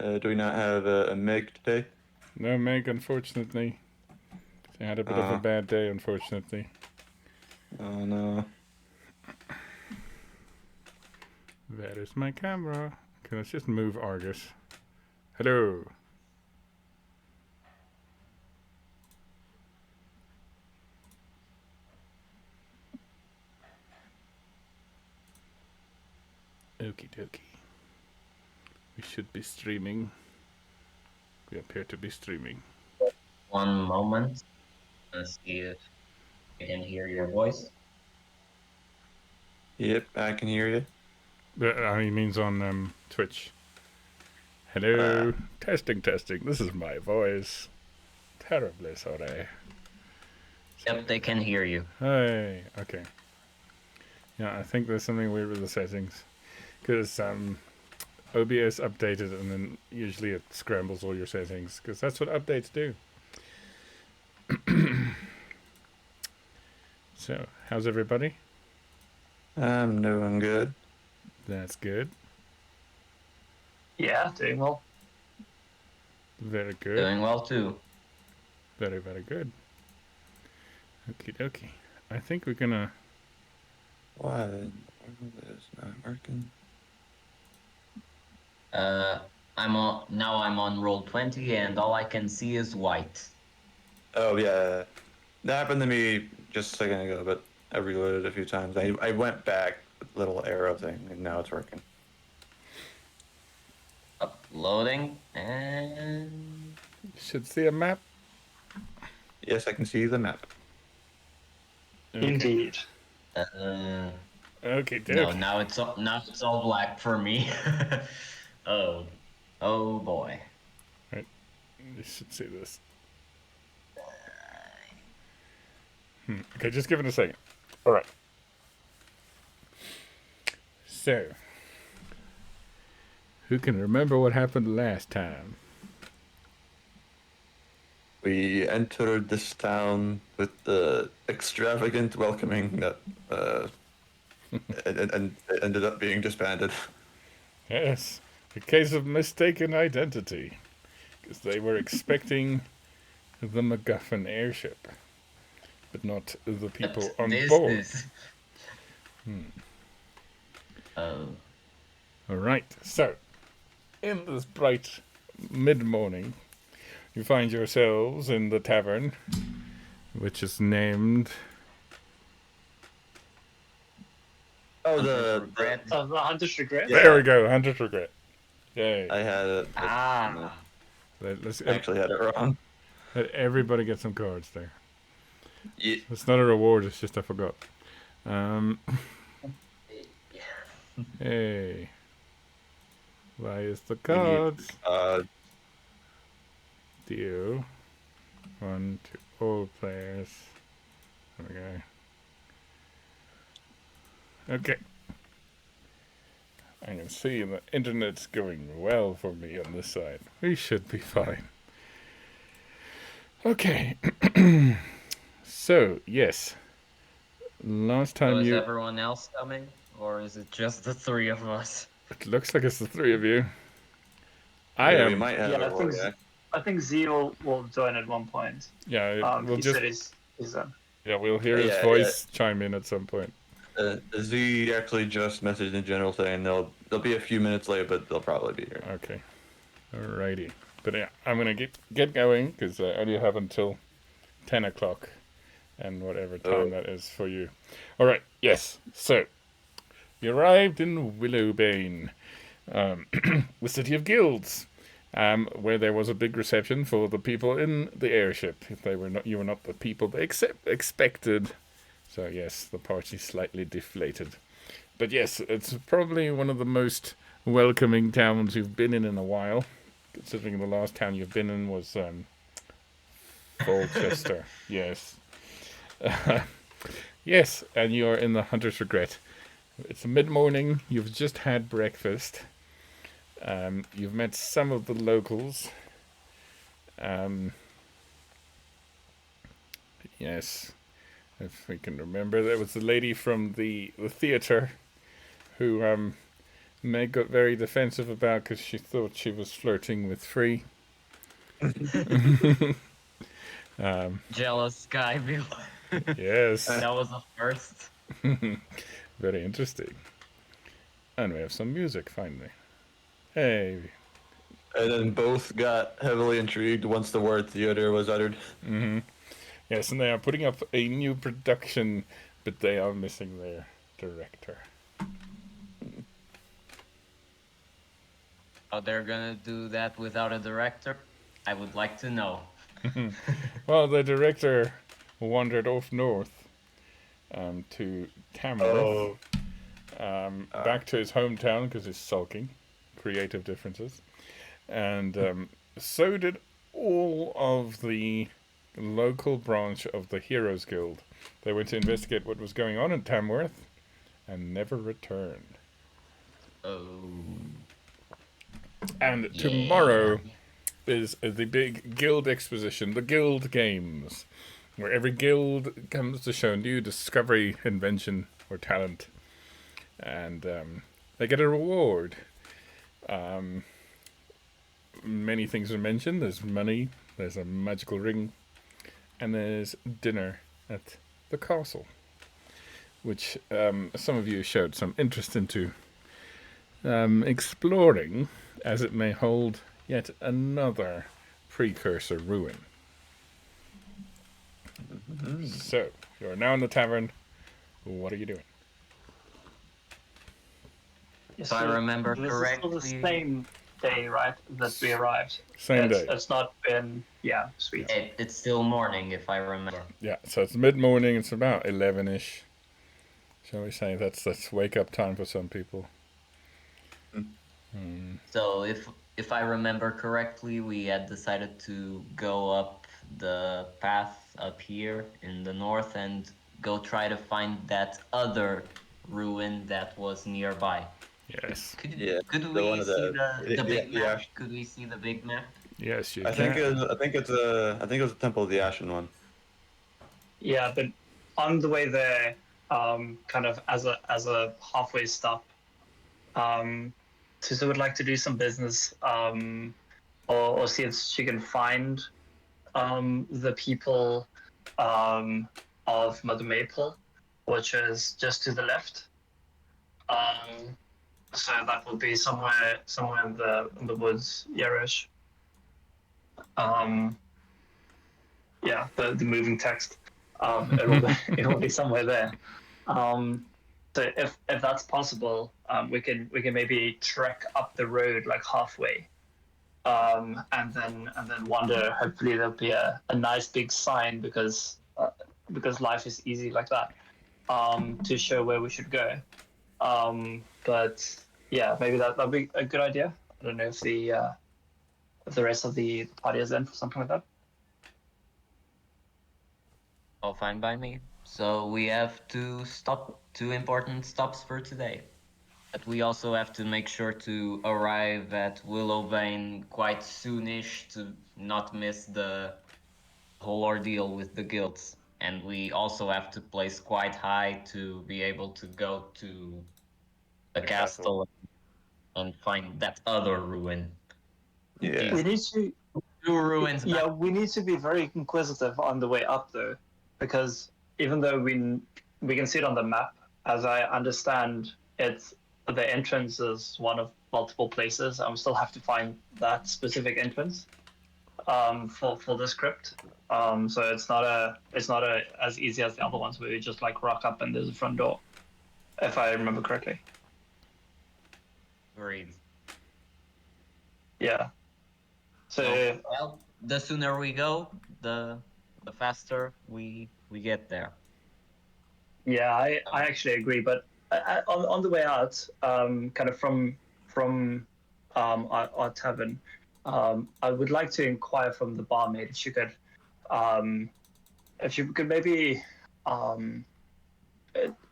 Do we not have a Meg today? No, Meg, unfortunately. She had a bit of a Uh, bad day, unfortunately. oh no. That is my camera. Okay, let's just move Argus. Hello. Okie dokie. We should be streaming. We appear to be streaming. One moment. Let's see if I can hear your voice. Yep, I can hear you. He means on Twitch. Uh, Hello. Testing, testing. This is my voice. Terribly sorry. Yep, they can hear you. Hey. Okay. Yeah, I think there's something weird with the settings. Because OBS updated and then usually it scrambles all your settings. Because that's what updates do. So, how's everybody? I'm doing good. That's good. Yeah, doing well. Very good. Doing well too. Very, very good. Okie dokie. I think we're gonna. Why? It's not working. I'm on Roll20 and all I can see is white. Oh yeah, that happened to me just a second ago, but I reloaded a few times. I went back with the little arrow thing, and now it's working. Uploading and You should see a map. Yes, I can see the map. Okay. Indeed. Okay, dude. no, now it's all black for me. oh boy. You should see this. Okay, just give it a second. All right. So, who can remember what happened last time? We entered this town with the extravagant welcoming that and it ended up being disbanded. Yes, a case of mistaken identity, because they were expecting the MacGuffin airship, but not the people What's on this board. is? Oh. All right. So, in this bright mid-morning, you find yourselves in the tavern, which is named. Oh, the Regret. The Hunter's Regret. Yeah. There we go. Hunter's Regret. Yay. I had it. Let's I actually had it wrong. let everybody get some cards there. Yeah. It's not a reward. It's just I forgot. Hey. Why is the cards? Deal. 1 to all players. Okay. Okay. I can see the internet's going well for me on this side. We should be fine. Okay. So, yes. Last So time is you. everyone else coming, or is it just the three of us? It looks like it's the three of you. We am. might have Yeah, it. I think Zeal will join at one point. Yeah, we'll he just. said he's done. Yeah, we'll hear his Yeah, voice chime in at some point. Z actually just messaged in general saying they'll be a few minutes late, but they'll probably be here. Okay. Alrighty. But yeah, I'm gonna get going because I only have until 10 o'clock, and whatever time that is for you. All right. Yes. So you arrived in Willowbane, the city of guilds, where there was a big reception for the people in the airship. You were not the people they expected. So yes, the party's slightly deflated. But yes, it's probably one of the most welcoming towns you've been in a while, considering the last town you've been in was Colchester. Yes. Yes, and you are in the Hunter's Regret. It's mid-morning. You've just had breakfast. You've met some of the locals. Yes, if we can remember, there was the lady from the theater who Meg got very defensive about because she thought she was flirting with Free. Jealous guy, Bill. Yes. That was a first. Very interesting. And we have some music finally. Hey. And then both got heavily intrigued once the word theater was uttered. Yes, and they are putting up a new production, but they are missing their director. How they're gonna do that without a director? I would like to know. Well, the director wandered off north to Tamworth, back to his hometown because he's sulking. Creative differences. And so did all of the local branch of the Heroes Guild. They went to investigate what was going on in Tamworth and never returned. Oh. And tomorrow is the big guild exposition, the guild games, where every guild comes to show new discovery, invention, or talent. And they get a reward. Many things are mentioned. There's money, there's a magical ring, and there's dinner at the castle, which some of you showed some interest into exploring, as it may hold yet another precursor ruin. So, you're now in the tavern. What are you doing? If I remember this is correctly, still the same day, right? That we arrived. Same day. It's not been. Yeah, sweet. it's still morning, if I remember. Yeah, so it's mid-morning. It's about 11ish. Shall we say that's wake up time for some people. So if I remember correctly, we had decided to go up the path up here in the north and go try to find that other ruin that was nearby. Yes. Could Yeah, could the we one of see the- the big the map? ash- Could we see the big map? Yes, you I think can. it was the Temple of the Ashen one. Yeah, but on the way there, kind of as a halfway stop, Susa would like to do some business, or see if she can find the people of Mother Maple, which is just to the left. So that will be somewhere in the woods, Yerish. Yeah, the moving text. It'll be somewhere there. So if that's possible, we can maybe trek up the road like halfway, and then wander. Hopefully there'll be a nice big sign because life is easy like that, to show where we should go. But yeah, maybe that'd be a good idea. I don't know if the rest of the party is in for something like that. All fine by me. So we have two important stops for today. But we also have to make sure to arrive at Willowbane quite soonish to not miss the whole ordeal with the guilds. And we also have to place quite high to be able to go to the castle and find that other ruin. Yeah. We need to. Two ruins. Yeah, we need to be very inquisitive on the way up, though, because even though we can see it on the map, as I understand, it's the entrance is one of multiple places, and we still have to find that specific entrance for this crypt. So it's not a as easy as the other ones where you just like rock up and there's a front door, if I remember correctly. Agreed. Yeah. So Well, the sooner we go, the faster we get there. yeah, I actually agree. But on the way out, kind of from our tavern, I would like to inquire from the barmaid if you could maybe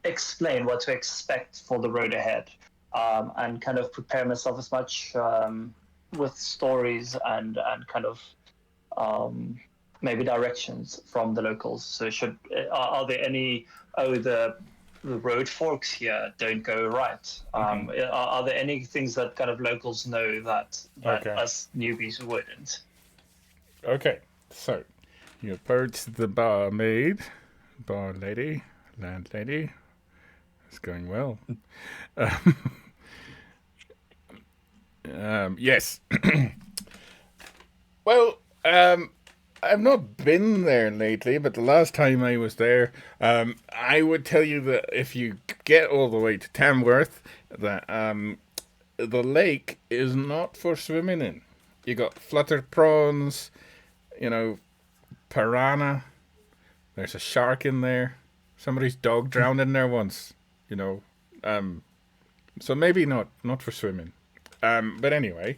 explain what to expect for the road ahead, and kind of prepare myself as much with stories and kind of maybe directions from the locals. So are there any the the road forks here don't go right. Are there any things that kind of locals know that Okay. us newbies wouldn't? Okay, so you approach the barmaid, bar lady, landlady. It's going well. Yes. Well, I've not been there lately, but the last time I was there, I would tell you that if you get all the way to Tamworth, that the lake is not for swimming in. You got flutter prawns, piranha. There's a shark in there. Somebody's dog drowned in there once. You know, so maybe not for swimming. But anyway,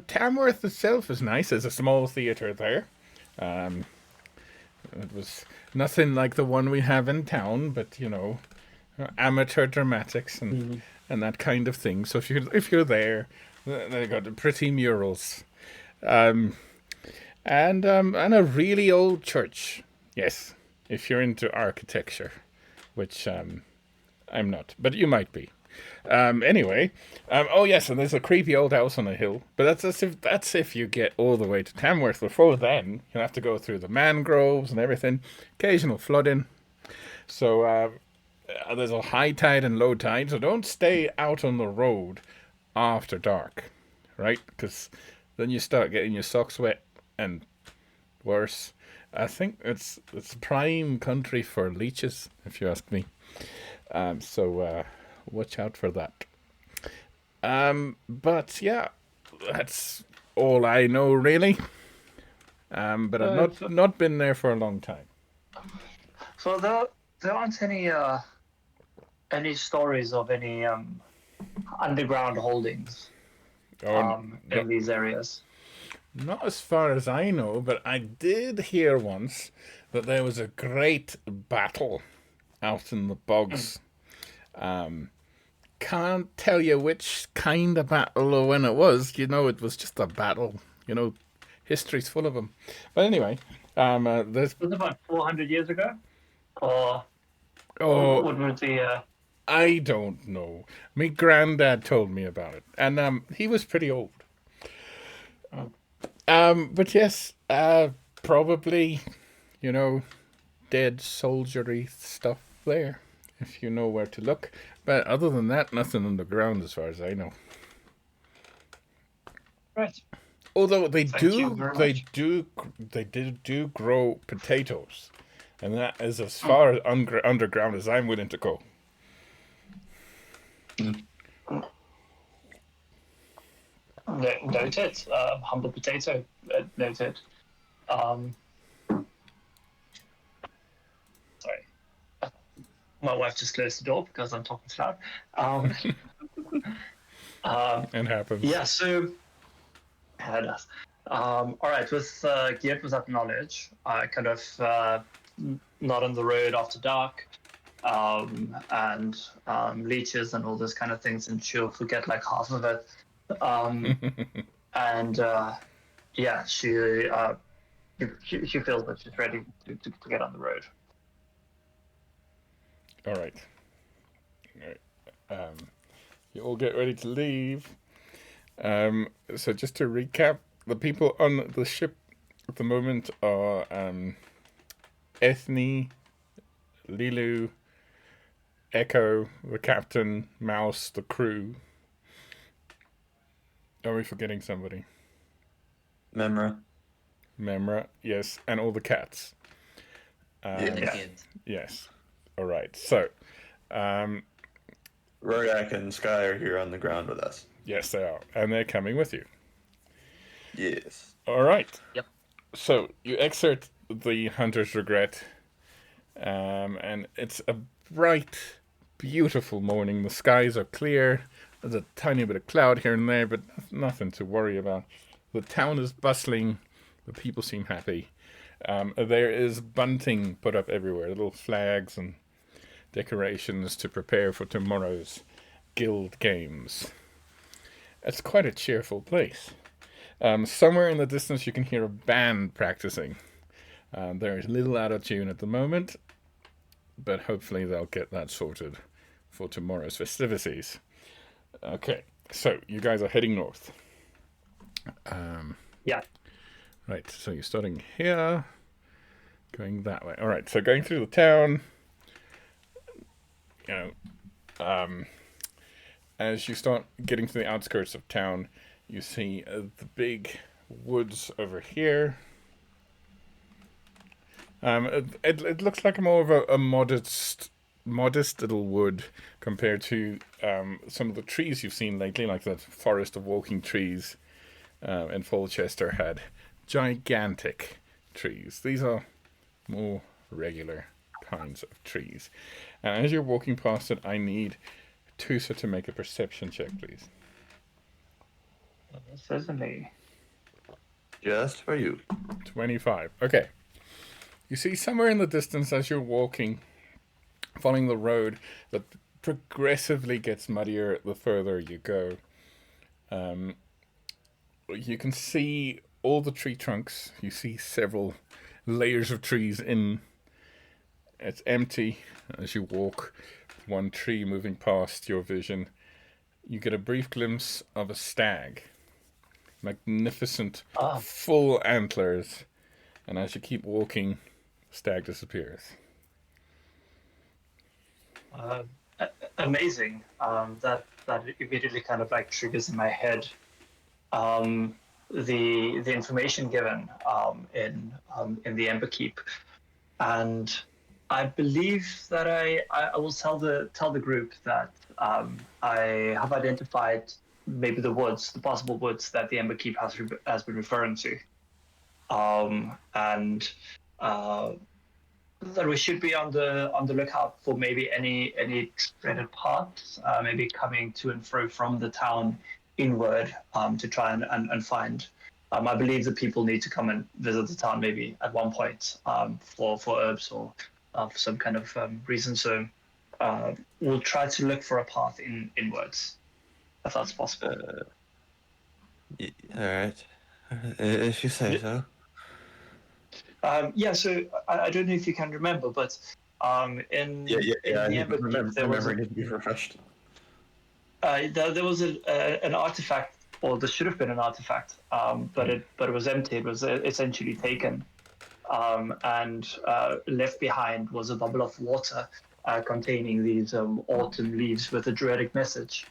Tamworth itself is nice. There's a small theatre there. It was nothing like the one we have in town, but amateur dramatics and that kind of thing. So if you're there, they got pretty murals, and a really old church. Yes, if you're into architecture, which I'm not, but you might be. Anyway, oh yes, and there's a creepy old house on a hill, but that's if you get all the way to Tamworth. Before then, you'll have to go through the mangroves and everything. Occasional flooding. So there's a high tide and low tide, so don't stay out on the road after dark, right? Because then you start getting your socks wet and worse. I think it's prime country for leeches, if you ask me. So watch out for that. But yeah, that's all I know really. But I've not been there for a long time. So there aren't any stories of any underground holdings in these areas. Not as far as I know, but I did hear once that there was a great battle out in the bogs. Can't tell you which kind of battle or when it was. It was just a battle. History's full of them. But anyway, there's... It was about 400 years ago? Or what would the... I don't know. My granddad told me about it. And he was pretty old. But yes, probably, dead soldiery stuff there, if you know where to look. But other than that, nothing underground as far as I know. Right. Although they Thank do grow potatoes, and that is as far underground as I'm willing to go. Noted. Humble potato. Noted. Sorry. My wife just closed the door because I'm talking too loud. It happens. Yeah, so... Yeah, it does. All right, geared with that knowledge, I kind of not on the road after dark, and leeches and all those kind of things, and she'll forget like half of it. And yeah, she feels that she's ready to get on the road. All right. You all get ready to leave. So just to recap, the people on the ship at the moment are Ethne, Lilu, Echo, the captain, Mouse, the crew. Are we forgetting somebody? Memra, yes, and all the cats. Yeah. Yes. All right. So, Royak and Sky are here on the ground with us. yes, they are, and they're coming with you. Yes. All right. Yep. So you exert the Hunter's Regret, and it's a bright, beautiful morning. The skies are clear. There's a tiny bit of cloud here and there, but nothing to worry about. The town is bustling. The people seem happy. There is bunting put up everywhere, little flags and decorations to prepare for tomorrow's guild games. It's quite a cheerful place. Somewhere in the distance you can hear a band practicing. They're a little out of tune at the moment. but hopefully they'll get that sorted for tomorrow's festivities. Okay, so you guys are heading north. Yeah. Right, so you're starting here, going that way. All right, so going through the town, you know, as you start getting to the outskirts of town, you see the big woods over here. It looks like more of a modest little wood compared to some of the trees you've seen lately, like that forest of walking trees in Folchester had gigantic trees. These are more regular kinds of trees. And as you're walking past it, I need Tusa to make a perception check, please. Certainly. Just for you. 25. Okay. You see somewhere in the distance as you're walking, following the road that progressively gets muddier the further you go. You can see all the tree trunks. You see several layers of trees in. It's empty as you walk. One tree moving past your vision. You get a brief glimpse of a stag. Magnificent, full antlers. And as you keep walking, the stag disappears. Amazing. That immediately kind of like triggers in my head the information given in the Ember Keep, and I believe that I will tell the group that I have identified maybe the possible woods that the Ember Keep has been referring to, and that we should be on the lookout for maybe any treaded paths, maybe coming to and fro from the town inward, to try and find. I believe the people need to come and visit the town maybe at one point, for herbs or for some kind of reason. So we'll try to look for a path inwards, if that's possible. All right. If you say so. Yeah, so I don't know if you can remember, but in the Ember Keep, there was need to be refreshed. there was an artifact, or there should have been an artifact, but it was empty. It was essentially taken, and left behind was a bubble of water containing these autumn leaves with a druidic message,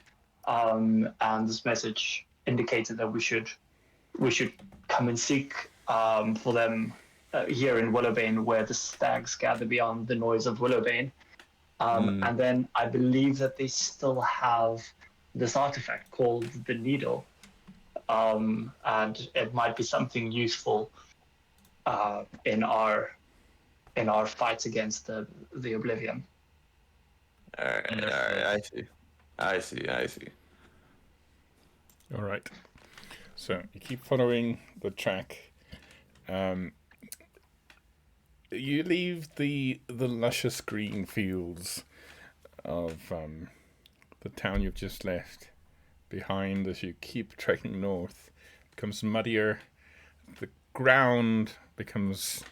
and this message indicated that we should come and seek for them here in Willowbane, where the stags gather beyond the noise of Willowbane. And then I believe that they still have this artifact called the Needle, and it might be something useful in our fight against the Oblivion. All right. I see. All right. So you keep following the track. You leave the luscious green fields of the town you've just left behind as you keep trekking north. It becomes muddier. The ground becomes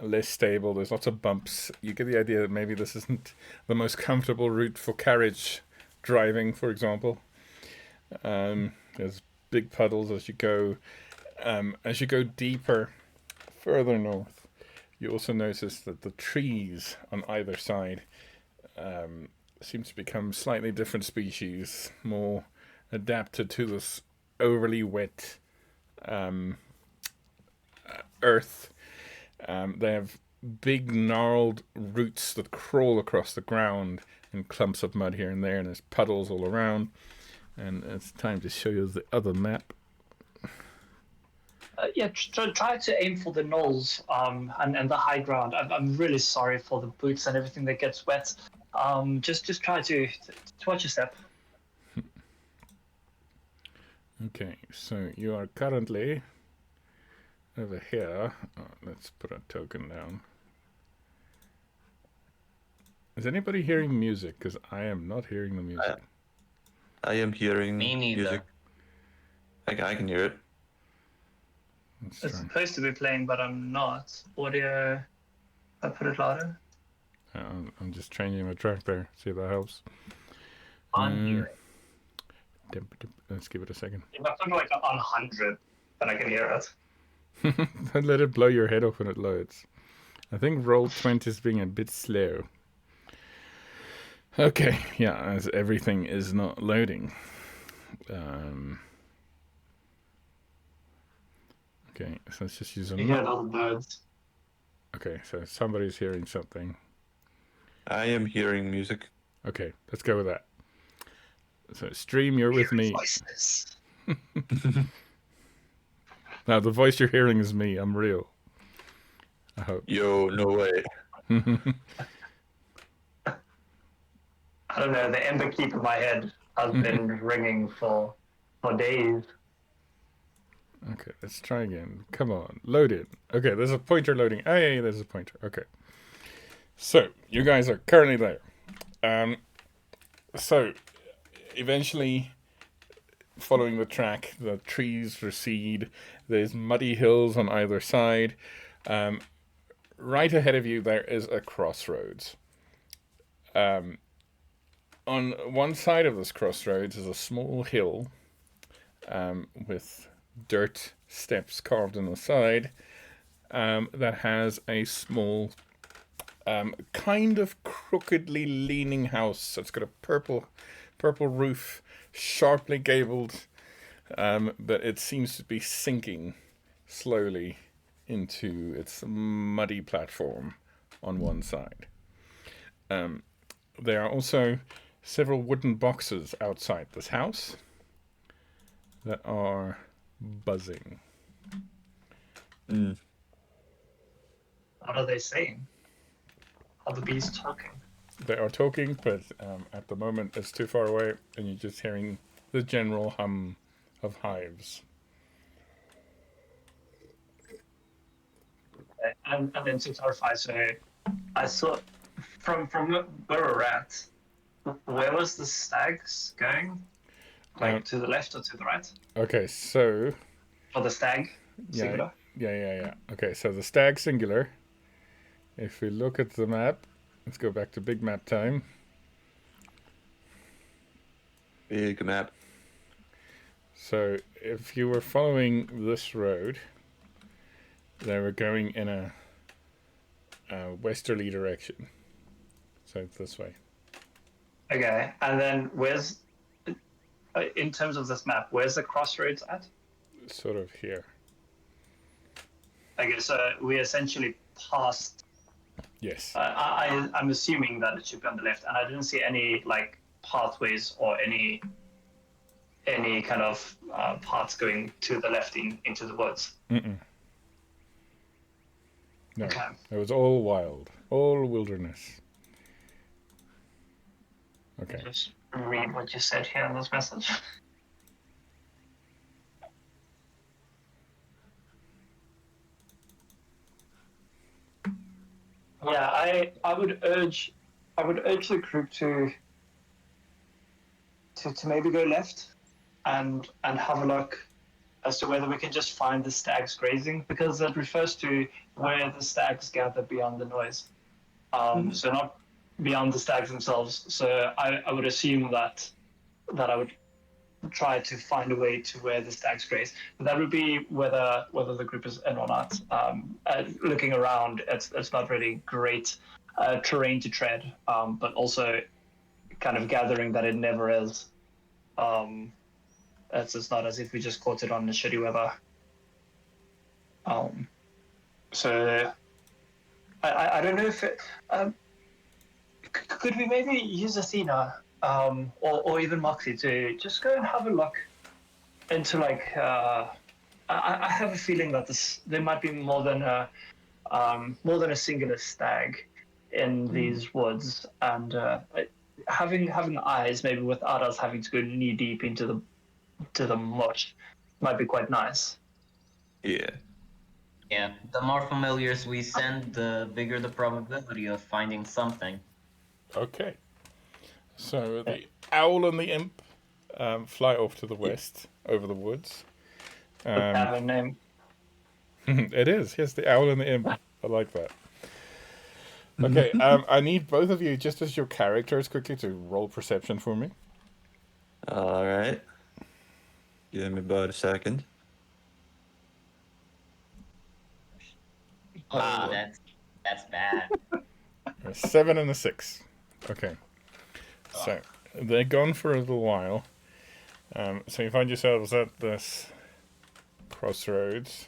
less stable. There's lots of bumps. You get the idea that maybe this isn't the most comfortable route for carriage driving, for example. There's big puddles as you go. As you go deeper, further north, you also notice that the trees on either side seem to become slightly different species, more adapted to this overly wet earth. They have big gnarled roots that crawl across the ground in clumps of mud here and there, and there's puddles all around. And it's time to show you the other map. Try to aim for the knolls and the high ground. I'm really sorry for the boots and everything that gets wet. Just try to watch your step. Okay, so you are currently over here. Let's put a token down. Is anybody hearing music? Because I am not hearing the music. I am hearing Me neither. music. I can hear it. It's supposed to be playing, but I'm not. Audio. I put it louder. I'm just changing the track there. See if that helps. On here. Let's give it a second. If I'm talking like on 100, then I can hear it. Don't let it blow your head off when it loads. I think Roll20 is being a bit slow. Okay, yeah, as everything is not loading. Okay, so let's just use a... You hear those birds. Okay, so somebody's hearing something. I am hearing music. Okay, let's go with that. So, stream, you're with me. Voices. Now, the voice you're hearing is me. I'm real. I hope. Yo, no way. I don't know, the ember keep in my head has been ringing for days. Okay, let's try again. Come on, load it. Okay, there's a pointer loading. Oh, yeah, there's a pointer. Okay. So, you guys are currently there. So, eventually, following the track, the trees recede. There's muddy hills on either side. Right ahead of you, there is a crossroads. On one side of this crossroads is a small hill with dirt steps carved on the side that has a small kind of crookedly leaning house. It's got a purple roof, sharply gabled, but it seems to be sinking slowly into its muddy platform on one side. There are also several wooden boxes outside this house that are buzzing. Mm. What are they saying? Are the bees talking? They are talking, but at the moment it's too far away, and you're just hearing the general hum of hives. And then to clarify, so I saw from where we're at, where was the stags going? Like to the left or to the right? Okay, so For the stag? Singular? yeah. Okay, so the stag singular. If we look at the map, let's go back to big map time. Big map. So if you were following this road, they were going in a westerly direction. So it's this way. Okay, and then where's, in terms of this map, where's the crossroads at? Sort of here. Okay, so we essentially passed. Yes. I'm assuming that it should be on the left, and I didn't see any like pathways or any kind of paths going to the left into the woods. Mm-mm. No, Okay. it was all wild, all wilderness. Okay. Just read what you said here in this message. Yeah, I would urge the group to maybe go left and have a look as to whether we can just find the stags grazing, because that refers to where the stags gather beyond the noise. So not beyond the stags themselves. So I would assume that I would try to find a way to where the stags graze. But that would be whether the group is in or not. Looking around, it's not really great terrain to tread, but also kind of gathering that it never is. It's not as if we just caught it on the shitty weather. So I don't know if it. Could we maybe use Athena or even Moxie to just go and have a look into like I have a feeling that there might be more than a singular stag in these woods, and having eyes maybe without us having to go knee deep into the mush might be quite nice. Yeah. Yeah, the more familiars we send, the bigger the probability of finding something. Okay. So the owl and the imp fly off to the west over the woods. Have a name. It is, yes, the owl and the imp. I like that. Okay, I need both of you, just as your characters, quickly to roll perception for me. All right. Give me about a second. Ah, Oh. that's bad. A 7 and a 6. Okay. So, they're gone for a little while. So you find yourselves at this crossroads.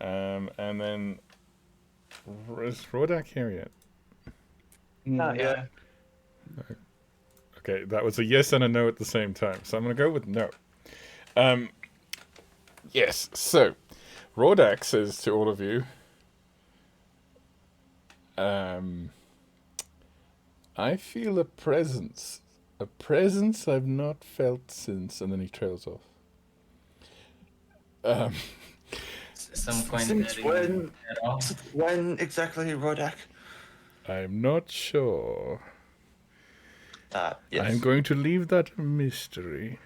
And then... Is Rodak here yet? Not yet. Okay, that was a yes and a no at the same time. So I'm going to go with no. Yes, so Rodak says to all of you, I feel a presence I've not felt since, and then he trails off. Some point Since that when? at all. When exactly, Rodak? I'm not sure. Yes. I'm going to leave that a mystery.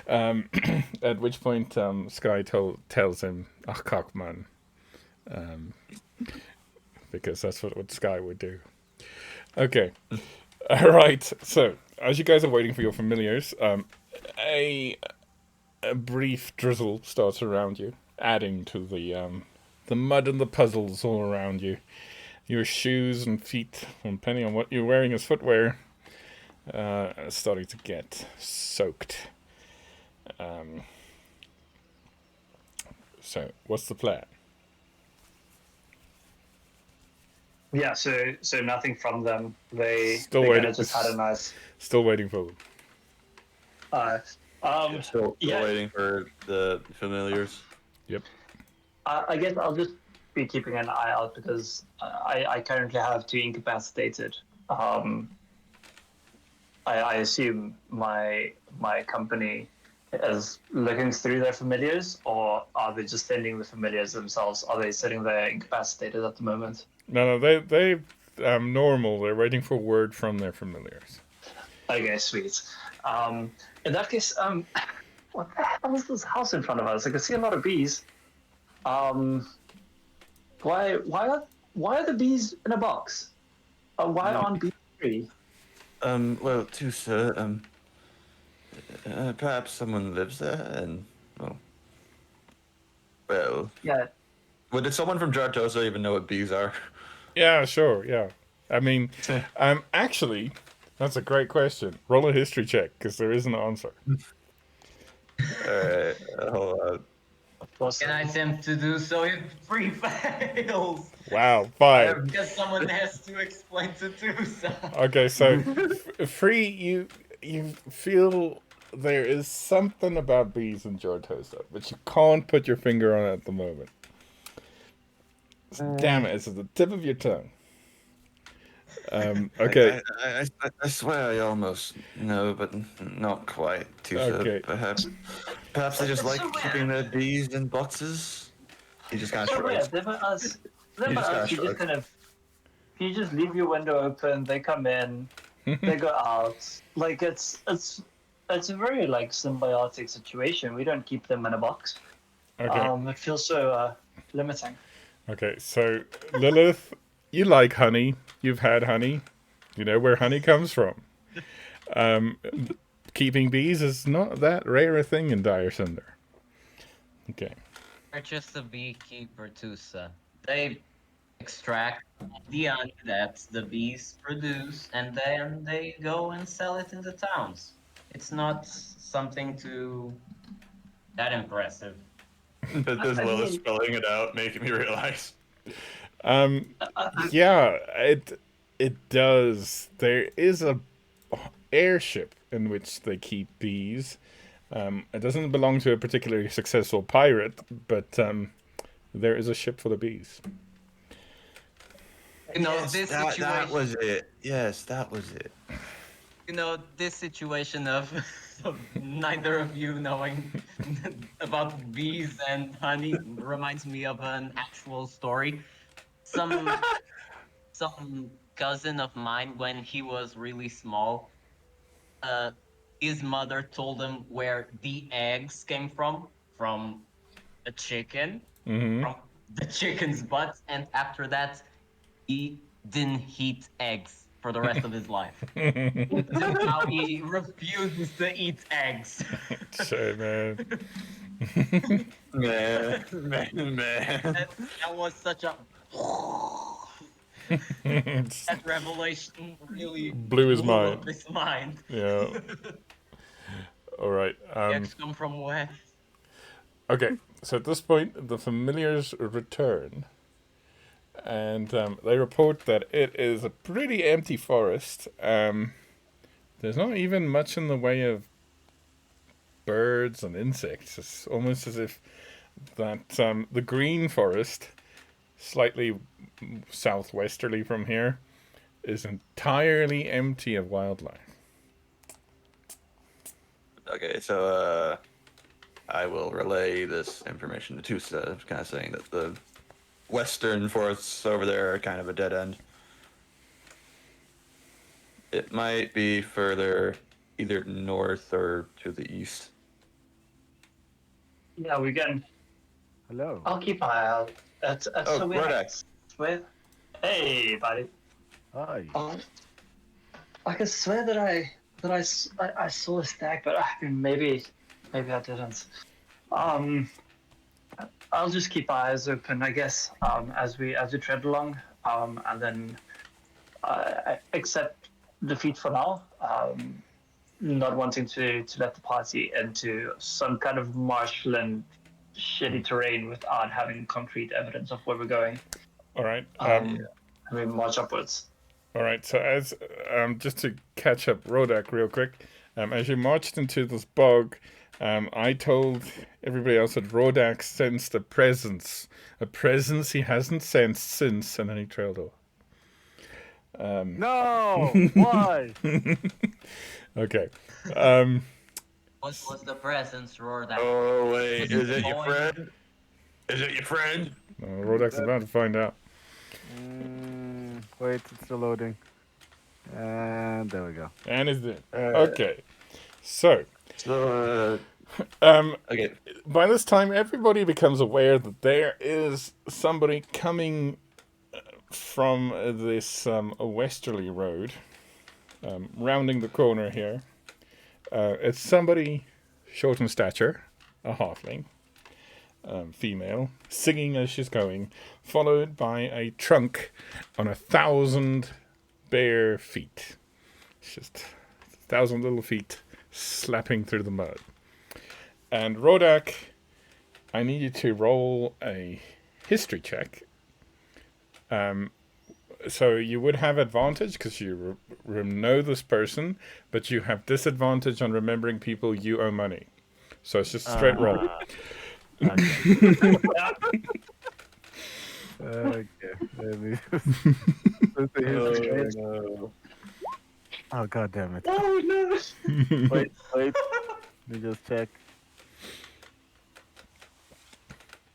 At which point, Sky tells him, "Ach, Cockman," because that's what Sky would do. Okay, all right. So, as you guys are waiting for your familiars, a brief drizzle starts around you, adding to the mud and the puzzles all around you. Your shoes and feet, depending on what you're wearing as footwear, starting to get soaked. So, what's the plan? Yeah, so nothing from them. They Still kind waiting. of just had a nice. Still waiting for them. Still yeah. waiting for the familiars. Yep. I guess I'll just be keeping an eye out because I currently have 2 incapacitated. I assume my company is looking through their familiars, or are they just sending the familiars themselves? Are they sitting there incapacitated at the moment? No, they normal. They're waiting for word from their familiars. Okay, sweet. In that case, what the hell is this house in front of us? I can see a lot of bees. Why are the bees in a box? Why aren't bees free? Well, too, sir. Perhaps someone lives there, and well, Yeah. well, did someone from Jartosa even know what bees are? Yeah, sure. Yeah. I mean, actually, that's a great question. Roll a history check because there is an answer. All right, hold on. Can I attempt to do so if 3 fails? Wow, 5. Because someone has to explain to Tusa. Okay, so free, you feel there is something about bees in Jartosa, but you can't put your finger on it at the moment. Damn it, it's at the tip of your tongue. Okay. I swear I almost know, but not quite. Too, Okay. Perhaps they just like keeping their bees in boxes. He just kind of So yeah, shrugs. you just kind of you just leave your window open. They come in, they go out. Like it's a very like symbiotic situation. We don't keep them in a box. Okay. It feels so limiting. Okay, so Lilith, you like honey. You've had honey. You know where honey comes from. Keeping bees is not that rare a thing in Dyrecinder. Okay. They're just a beekeeper, Tusa. They extract the honey that the bees produce, and then they go and sell it in the towns. It's not something that impressive. There's Lilith spelling it out, making me realize. Yeah, it does. There is a airship in which they keep bees. It doesn't belong to a particularly successful pirate, but there is a ship full of bees. You know, Yes, this that situation. was it. Yes, that was it. You know, this situation of neither of you knowing about bees and honey reminds me of an actual story. Some cousin of mine, when he was really small, his mother told him where the eggs came from a chicken, from the chicken's butt, and after that, he didn't eat eggs for the rest of his life. How he refuses to eat eggs. So, man. Man. That was such a that revelation really Blew his blew mind. up his mind. Yeah. All right. Eggs come from where? Okay. So at this point, the familiars return, and they report that it is a pretty empty forest. There's not even much in the way of birds and insects. It's almost as if that the green forest, slightly southwesterly from here, is entirely empty of wildlife. Okay, so I will relay this information to Tusa, kind of saying that the western forests over there are kind of a dead end. It might be further either north or to the east. Yeah, we can. Hello. I'll keep my eye out. Oh, So we Rodax. swear. Hey, buddy. Hi. I can swear that I saw a stag, but I mean, maybe I didn't. I'll just keep my eyes open, I guess, as we tread along, and then I accept defeat for now. Not wanting to let the party into some kind of marshland, shitty terrain without having concrete evidence of where we're going. All right. I mean, march upwards. All right. So as just to catch up, Rodak, real quick, as you marched into this bog, I told everybody else that Rodak sensed a presence he hasn't sensed since, and then he trailed off. No! Why? Okay. What was the presence, roar that? Oh wait, is it your Boing. friend? Is it your friend? Rodak's about to find out. Wait, it's still loading. And there we go. And is it? Okay. So, So okay. by this time, everybody becomes aware that there is somebody coming from this westerly road, rounding the corner here. It's somebody short in stature, a halfling, female, singing as she's going, followed by a trunk on 1,000 bare feet. It's just 1,000 little feet slapping through the mud. And Rodak, I need you to roll a history check. So you would have advantage because you know this person, but you have disadvantage on remembering people you owe money. So it's just a straight roll. Okay. Let me just... Oh, god damn it. Oh no! Wait. Let me just check.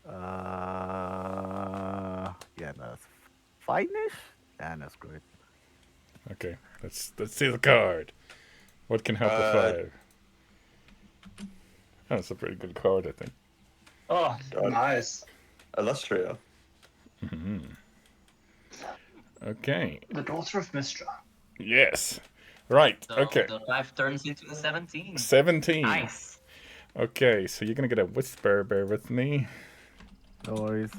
Yeah, that's fine-ish? Yeah, that's great. Okay, let's see the card. What can help the 5? That's a pretty good card, I think. Oh, nice. Illustria. Okay. The daughter of Mistra. Yes. Right. So Okay. the 5 turns into a 17. 17. Nice. Okay, so you're gonna get a whisper. Bear with me. No worries.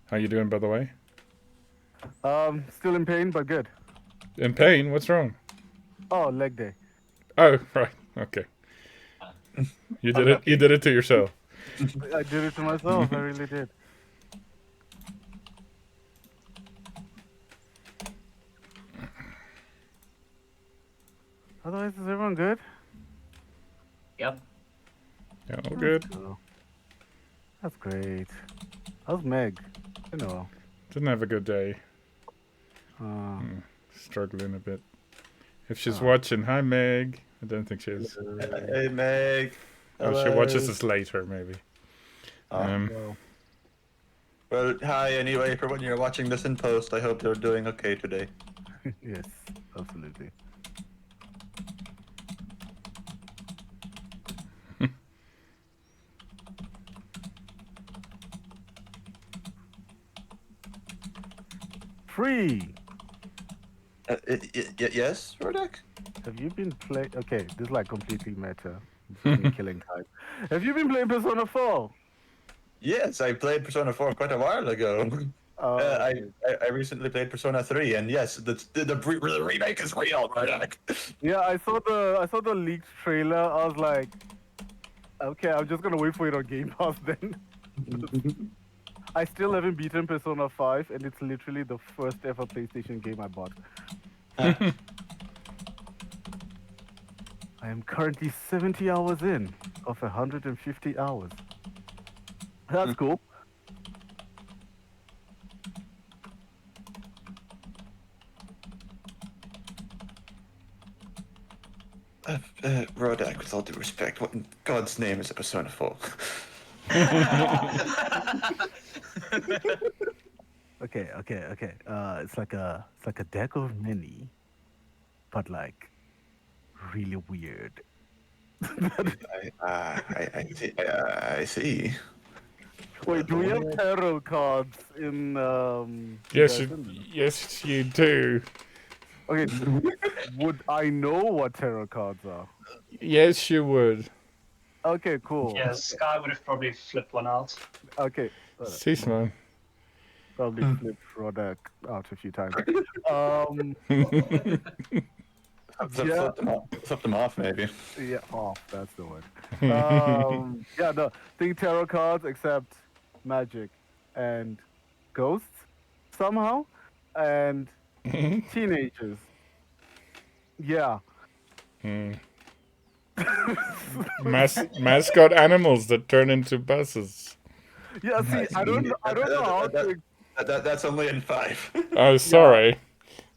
How you doing, by the way? Still in pain, but good. In pain? What's wrong? Oh, leg day. Oh, right. Okay. You did it. You did it to yourself. I did it to myself. I really did. Otherwise, is everyone good? Yep. Yeah, all good. Oh, that's great. How's Meg? You know. Didn't have a good day. Struggling a bit. If she's watching, hi Meg. I don't think she is. Hey Meg. Oh, she watches this later, maybe. Well, Well, hi anyway. For when you're watching this in post, I hope you're doing okay today. yes, absolutely. Free. Yes, Rodak? Have you been playing? Okay, this is like completely meta. Just me killing time. Have you been playing Persona 4? Yes, I played Persona 4 quite a while ago. I, Okay. I recently played Persona 3, and yes, the remake is real, Rodak. Yeah, I saw the leaked trailer. I was like, okay, I'm just gonna wait for it on Game Pass then. I still haven't beaten Persona 5, and it's literally the first ever PlayStation game I bought. I am currently 70 hours in of 150 hours. That's cool. Rodak, with all due respect, what in God's name is a Persona 4? Okay. It's like a deck of mini, but like really weird. I see. Wait, do we have tarot cards in Yes, Dyrecinder? yes, you do. Okay, would I know what tarot cards are? Yes, you would. Okay, cool. Yeah, Sky would have probably flipped one out. Okay, Cease, man. probably flipped Rodak out a few times. Yeah. Flip them off, maybe. Yeah, off. That's the word. Yeah, no, think tarot cards except magic and ghosts somehow, and teenagers. Yeah. Mascot animals that turn into buses. Yeah. See, I don't know how to. That's only in 5. Oh, sorry.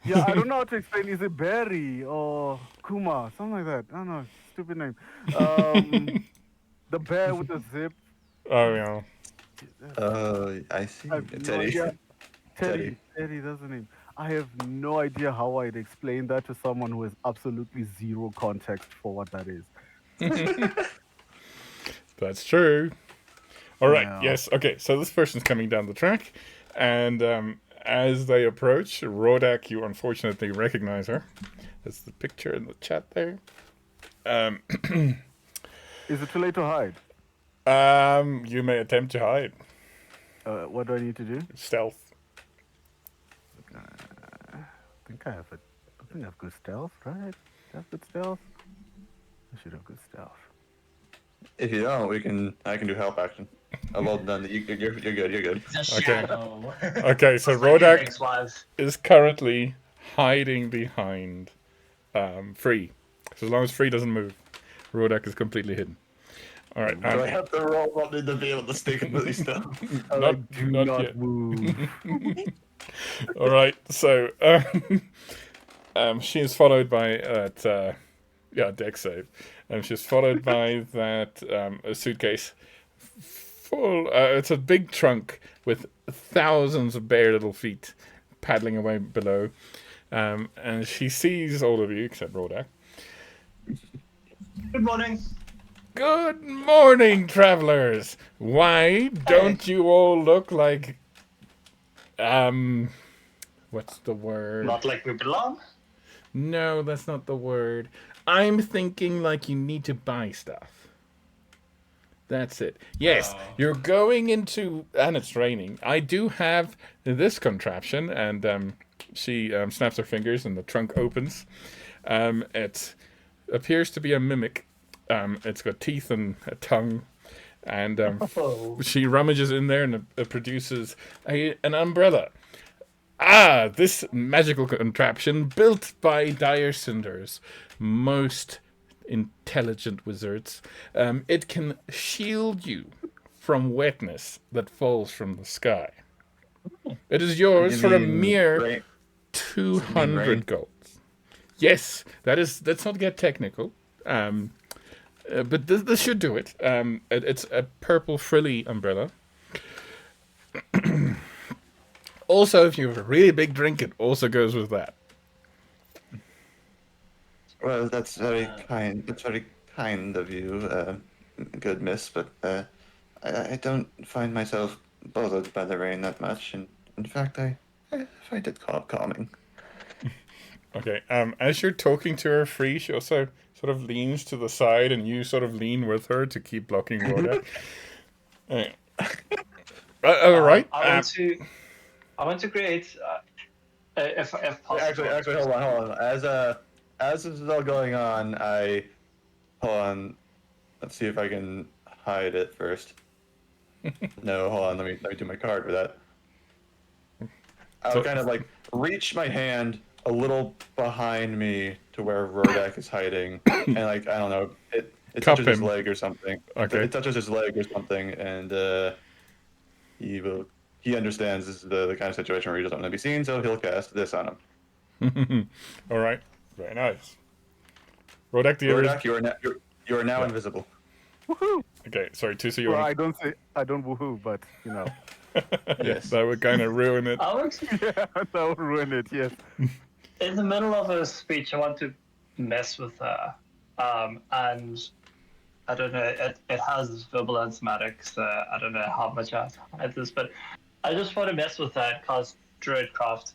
Yeah, I don't know how to explain. Is it Barry or Kuma? Something like that. I don't know. Stupid name. The bear with the zip. Oh, yeah. I see. I have no Teddy. idea. Teddy, that's the name. I have no idea how I'd explain that to someone who has absolutely zero context for what that is. That's true. All right. Yeah. Yes. Okay. So this person's coming down the track, and as they approach, Rodak, you unfortunately recognize her. That's the picture in the chat there. Is it too late to hide? You may attempt to hide. What do I need to do? Stealth. I think I have good stealth, right? I have good stealth. I should have good stealth. If you don't, I can do help action. Oh, well done. You're good. You're good. The Okay. shadow. Okay. So It's like Rodak X-Wise. is currently hiding behind Free. So as long as Free doesn't move, Rodak is completely hidden. All right. Do I have to roll something to be able to stay completely still? Do not not yet. move. All right. So she is followed by deck save. She's followed by that a suitcase full. It's a big trunk with thousands of bare little feet paddling away below. And she sees all of you except Rodak. Good morning. Good morning, travelers. Why don't you all look like what's the word? Not like we belong. No, that's not the word. I'm thinking like you need to buy stuff. That's it. Yes, you're going into, and it's raining. I do have this contraption, and she snaps her fingers, and the trunk opens. It appears to be a mimic. It's got teeth and a tongue, and she rummages in there, and it produces an umbrella. Ah, this magical contraption built by Dyrecinder's most intelligent wizards. It can shield you from wetness that falls from the sky. It is yours for a mere 200 golds. Yes, let's not get technical. But this should do it. It's a purple frilly umbrella. Also, if you have a really big drink, it also goes with that. Well, that's very kind. That's very kind of you, good miss. But I don't find myself bothered by the rain that much. And in fact, I I find it calming. Okay. As you're talking to her, Free, she also sort of leans to the side, and you sort of lean with her to keep blocking Rodak. All right. I want to create, if possible. Actually, hold on. As this is all going on, hold on. Let's see if I can hide it first. No, hold on. Let me do my card for that. I'll kind of like reach my hand a little behind me to where Rodak is hiding, and like I don't know, it Cup touches his him. leg or something. Okay. It touches his leg or something, and he understands this is the kind of situation where he doesn't want to be seen, so he'll cast this on him. All right. Very nice. Rodak, Rodak, you are now invisible. Woohoo! Okay, sorry, Tusa, you Well, want I don't woohoo, but you know. Yes. that would kind of ruin it. Alex, Yeah, that would ruin it. Yes. in the middle of a speech, I want to mess with her, and I don't know. It has verbal and somatic, so I don't know how much I have to hide this, but I just want to mess with that, cause Druidcraft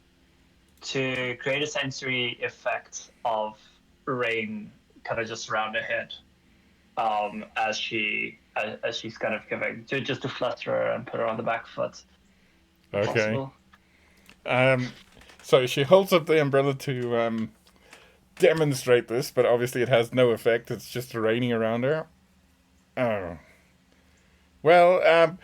to create a sensory effect of rain, kind of just around her head, as she's kind of giving, just to flutter her and put her on the back foot. Okay. Possible. So she holds up the umbrella to demonstrate this, but obviously it has no effect. It's just raining around her. Oh. Well,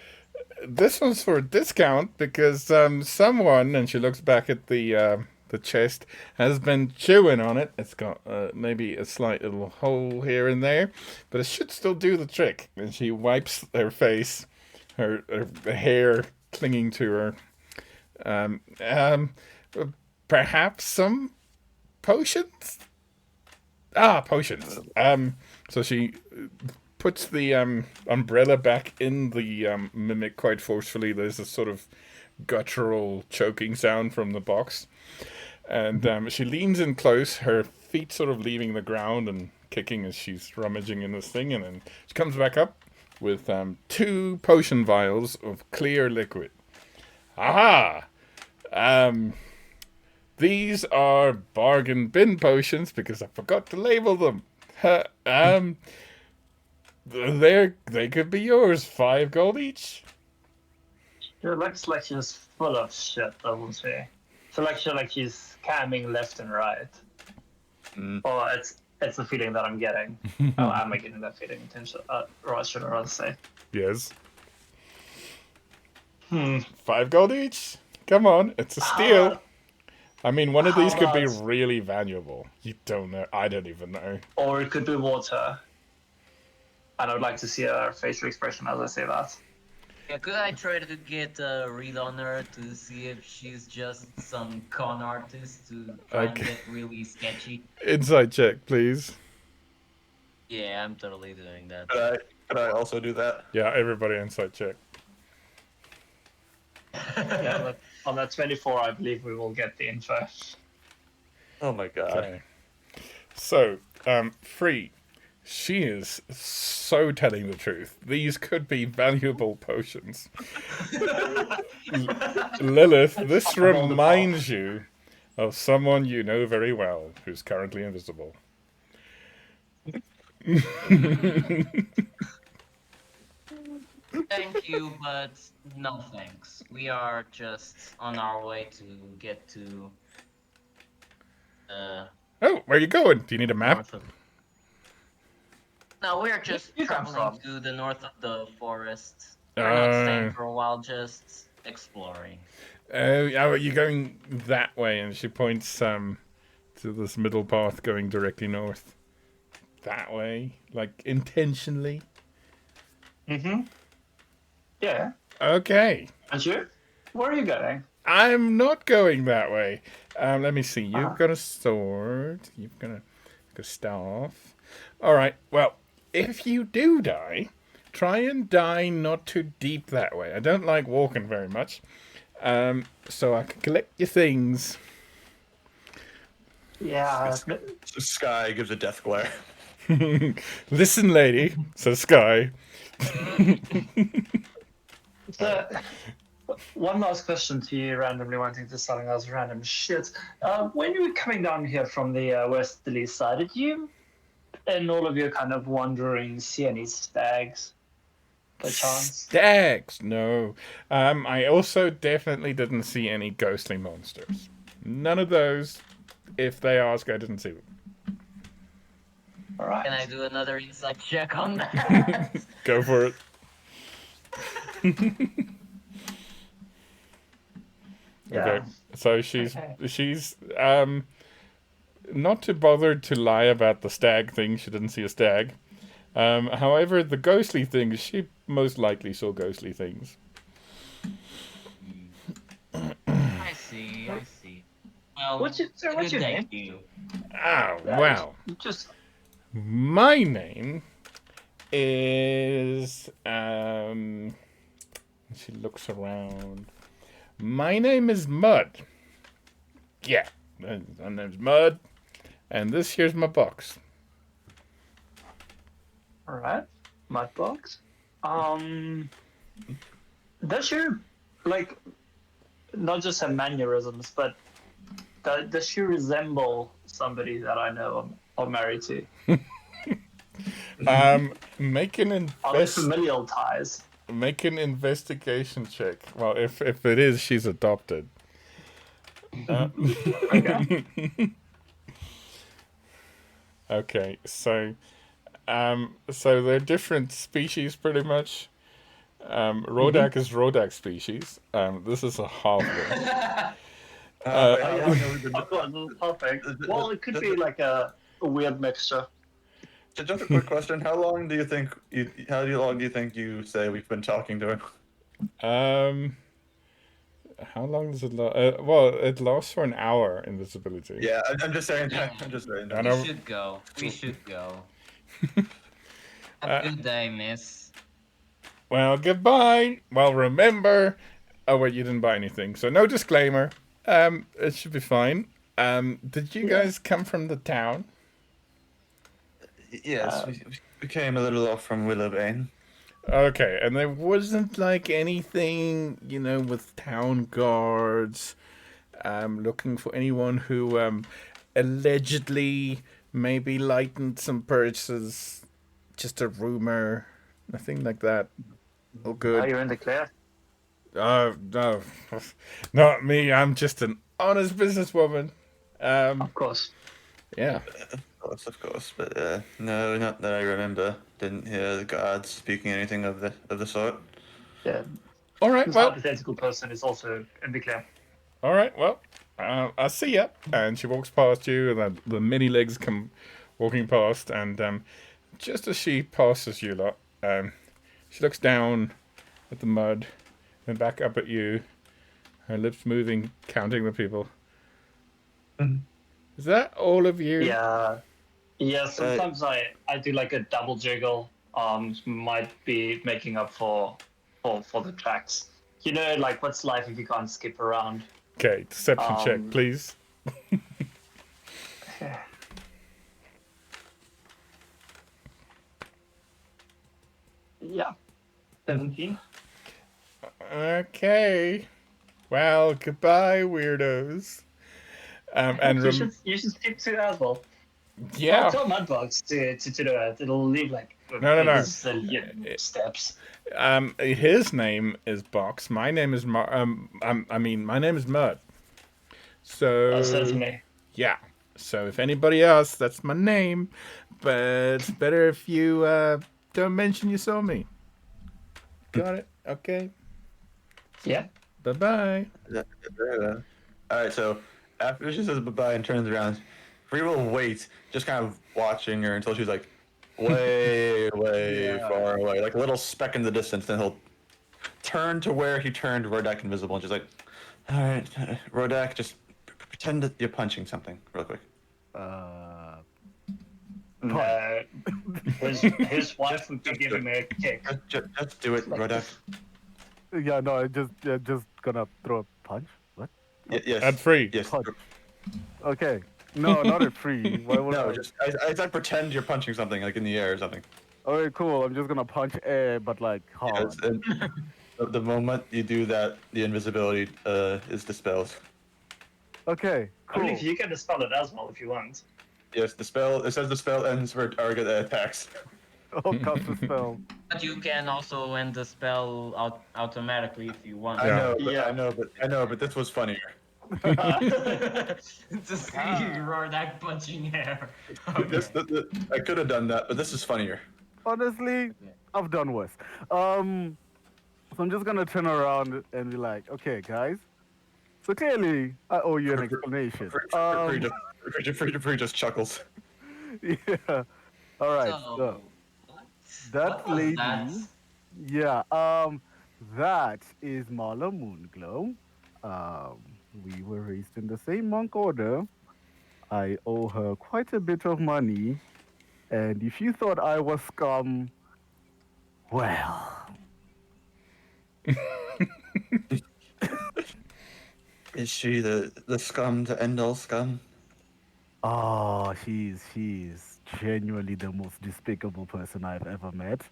this one's for a discount because someone, and she looks back at the chest, has been chewing on it. It's got maybe a slight little hole here and there, but it should still do the trick. And she wipes her face, her hair clinging to her. Perhaps some potions? Potions. So she puts the umbrella back in the mimic quite forcefully. There's a sort of guttural choking sound from the box. And she leans in close, her feet sort of leaving the ground and kicking as she's rummaging in this thing. And then she comes back up with 2 potion vials of clear liquid. Aha! These are bargain bin potions because I forgot to label them. They could be yours. 5 gold each. She looks like she's full of shit, I will say. So like she's camming left and right. Or it's the feeling that I'm getting. Oh, am I getting that feeling? Or should I rather say? Yes. 5 gold each? Come on, it's a steal. I mean, one of these could be really valuable. You don't know. I don't even know. Or it could be water. And I would like to see her facial expression as I say that. Yeah, could I try to get a read on her to see if she's just some con artist to try and get really sketchy? Insight check, please. Yeah, I'm totally doing that. Could I also do that? Yeah, everybody insight check. Yeah, but on that 24, I believe we will get the info. Oh my god. Okay. So, Free. She is so telling the truth. These could be valuable potions. Lilith, this reminds you of someone you know very well who's currently invisible. Thank you, but no thanks. We are just on our way to get to... Oh, where are you going? Do you need a map? No, we're just You come traveling to the north of the forest. We're not staying for a while, just exploring. Are you going that way? And she points to this middle path going directly north. That way? Like, intentionally? Yeah. Okay. And you? Where are you going? I'm not going that way. Let me see. You've got a sword. You've got a staff. All right. Well, if you do die, try and die not too deep that way. I don't like walking very much. So I can collect your things. Yeah. Sky gives a death glare. Listen, lady, says Sky. one last question to you, randomly wanting to something else random shit. When you were coming down here from the westerly side, did you and all of your kind of wandering see any stags by chance? Stags, no. I also definitely didn't see any ghostly monsters. None of those. If they ask, I didn't see them. All right. Can I do another insight check on that? Go for it. Yeah. Okay, so she's Okay. not too bothered to lie about the stag thing. She didn't see a stag. However, the ghostly things, she most likely saw ghostly things. I see. Well, What's your good day name? to you. Oh, wow. Just My name is she looks around. My name is Mud. Yeah, my name's Mud, and this here's my box. all right. Mudbox. Does she like not just her mannerisms, but does she resemble somebody that I know or married to? Make an Are they familial ties? make an investigation check. Well, if it is, she's adopted. Okay. Okay, so they're different species, pretty much. Rodak is Rodak species. This is a halfling. Wait, how long have we been? Of course, perfect. Well, it could be like a weird mixture. Just a quick question: How long do you think you say we've been talking to him? How long does it last? Well, it lasts for an hour, invisibility. Yeah, I'm just saying that. Yeah. I'm just saying I that. know. We should go. Have a good day, miss. Well, goodbye. Well, remember. Oh wait, you didn't buy anything, so no disclaimer. It should be fine. Did you guys come from the town? Yes, we came a little off from Willowbane. Okay, and there wasn't like anything, with town guards, looking for anyone who, allegedly maybe lightened some purchases. Just a rumor, nothing like that. Oh, Now good. you're in the clear. No, not me. I'm just an honest businesswoman. Of course. Yeah. Of course, but no, not that I remember. Didn't hear the guards speaking anything of the sort. Yeah. All right. This Well. hypothetical person is also in the clear. All right. Well. I'll see ya. And she walks past you, and then the many legs come walking past, and just as she passes you lot, she looks down at the mud, then back up at you. Her lips moving, counting the people. Is that all of you? Yeah. Yeah, sometimes I do like a double jiggle. Might be making up for the tracks. Like what's life if you can't skip around? Okay, deception check, please. Yeah. 17. Okay. Well, goodbye, weirdos. And You should skip to that as well. yeah. I'll tell Mudbox to do that. It'll leave like No. a zillion steps. His name is Box. My name is my name is Mud. So Certainly. yeah. So if anybody else, that's my name. But it's better if you don't mention you saw me. Got it? Okay. Yeah. Bye-bye. Alright, so after she says bye-bye and turns around, we will wait, just kind of watching her until she's like way far away, like a little speck in the distance. Then he'll turn to where he turned Rodak invisible, and she's like, "Alright, Rodak, just pretend that you're punching something real quick." No. His wife would be giving me a kick. Just do it, Rodak. Yeah, no, just gonna throw a punch. What? Yes. At free. Yes. Punch. Okay. No, not at free. Why would No, I? I said pretend you're punching something like in the air or something. Okay, cool. I'm just gonna punch air, but like hard. Yes, and the moment you do that, the invisibility is dispelled. Okay, I cool. believe you can dispel it as well if you want. Yes, the spell. It says the spell ends for target attacks. Oh, cast the spell. But you can also end the spell automatically if you want. I Yeah. know, but Yeah. I know, but this was funnier. To see Rordak punching air. This, I could have done that, but this is funnier. Honestly, I've done worse. So I'm just gonna turn around and be like, okay, guys. So clearly, I owe you an explanation. Free just chuckles. Yeah. All right. So So, that what was lady. that? Yeah. That is Marla Moonglow. We were raised in the same monk order. I owe her quite a bit of money, and if you thought I was scum, well, Is she the scum to end all scum? oh, she's genuinely the most despicable person I've ever met.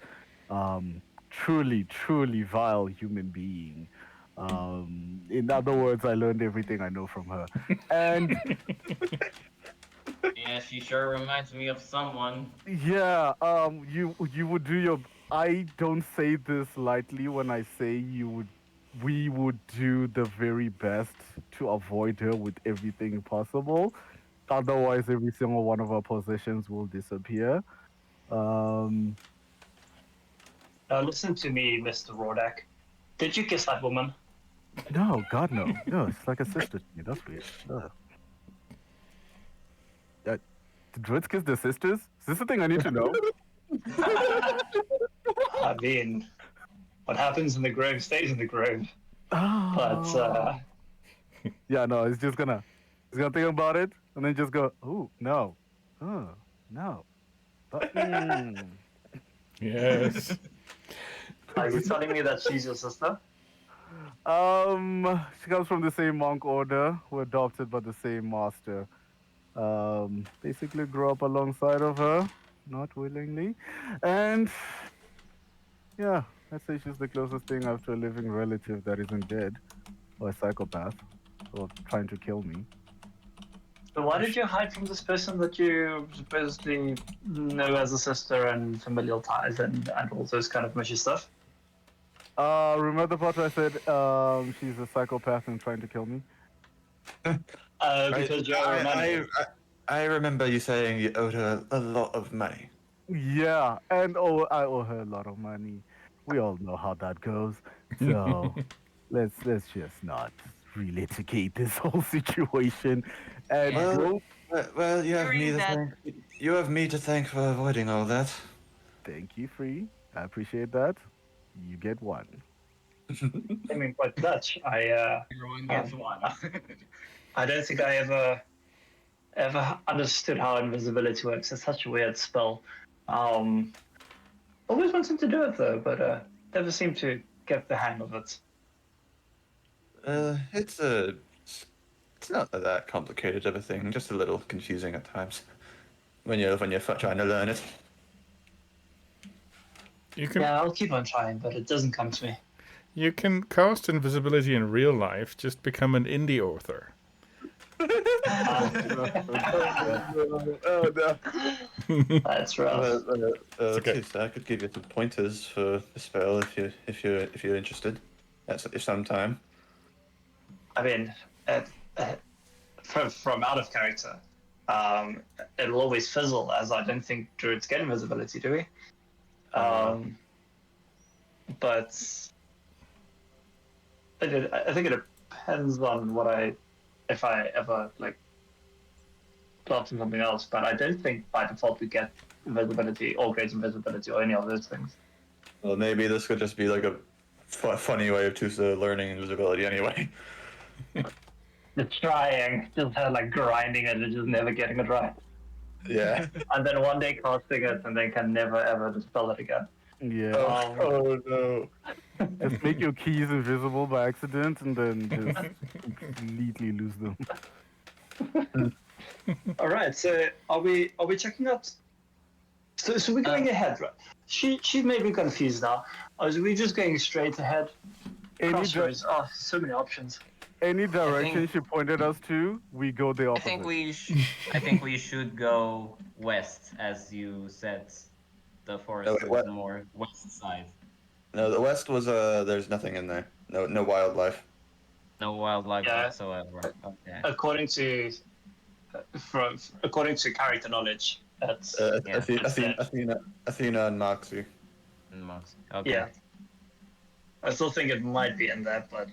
Truly vile human being. In other words, I learned everything I know from her. And Yeah, she sure reminds me of someone. yeah, you would do your. I don't say this lightly when I say we would do the very best to avoid her with everything possible. Otherwise, every single one of our possessions will disappear. Um, Now listen to me, Mr. Rordak. Did you kiss that woman? no, God, no, no. It's like a sister to me. That's weird. Ugh. Did druids kiss their sisters? Is this a thing I need to know? I mean, what happens in the grove stays in the grove. But Yeah, no, it's gonna think about it and then just go, oh no, oh no. But, Yes. are you telling me that she's your sister? She comes from the same monk order. We're adopted by the same master. Basically grew up alongside of her, not willingly, and yeah, I'd say she's the closest thing I have to a living relative that isn't dead or a psychopath or trying to kill me. So why did you hide from this person that you supposedly know as a sister and familial ties and all those kind of mushy stuff? Remember the part where I said she's a psychopath and trying to kill me? Because you owe her money. I remember you saying you owed her a lot of money. Yeah, and I owe her a lot of money. We all know how that goes. So let's just not relitigate this whole situation and Yeah. go. Well, you have me Hearing to that- thank. You have me to thank for avoiding all that. Thank you, Free. I appreciate that. You get one. I mean, quite Dutch. Everyone gets one. I don't think I ever understood how invisibility works. It's such a weird spell. Always wanted to do it though, but never seemed to get the hang of it. It's not that complicated of a thing. Just a little confusing at times when you're trying to learn it. You can Yeah, I'll keep on trying, but it doesn't come to me. you can cast invisibility in real life. Just become an indie author. Oh no. That's rough. okay. So I could give you some pointers for the spell if you're interested. At some time. I mean, from out of character, it'll always fizzle, as I don't think druids get invisibility, do we? But I think it depends on if I ever like plot on something else. But I don't think by default we get invisibility or great invisibility or any of those things. Well, maybe this could just be like a funny way of learning invisibility anyway. The trying, just like grinding it and just never getting it right. Yeah. And then one day casting it and then can never ever dispel it again. Yeah. Oh no. Just make your keys invisible by accident and then just completely lose them. All right, so are we checking out So we're going ahead, right? She may be confused now. Or is we just going straight ahead? Any Crossroads. Oh, so many options. any direction think- she pointed us to, we go the I opposite. think we should go west, as you said. The forest wait, is what? more west side. No, the west was there's nothing in there. No wildlife. No wildlife Yeah. whatsoever. Okay. According to character knowledge, that's Yeah. Athena and Moxie. Okay. yeah. I still think it might be in there, but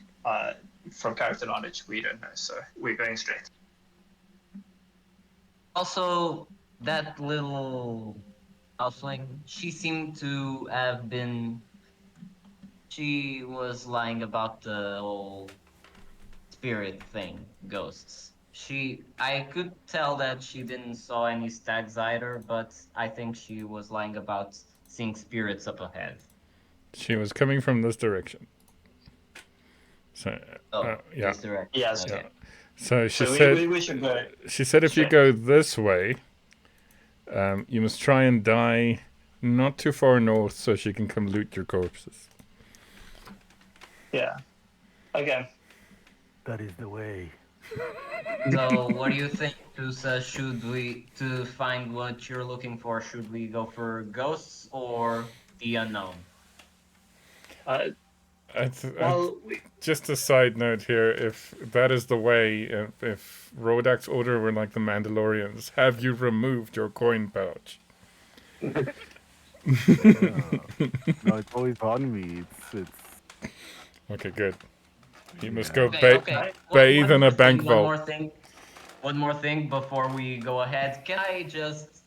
from character knowledge, we don't know. So we're going straight. Also, that little Halfling, she seemed to have been. She was lying about the whole spirit thing, ghosts. I could tell that she didn't saw any stags either, but I think she was lying about seeing spirits up ahead. She was coming from this direction. So, yeah. This direction. Yes. Okay. So she So said. we should go. She said if you straight. go this way, you must try and die not too far north so she can come loot your corpses. Yeah. Okay. That is the way. So, what do you think, Tusa? Should we, to find what you're looking for, should we go for ghosts or the unknown? Well, Just a side note here: if that is the way, if Rodak's order were like the Mandalorians, have you removed your coin pouch? No, it's always on me. It's Okay, good. You must Yeah. go Okay. bathe in more a bank thing, vault. One more thing before we go ahead. Can I just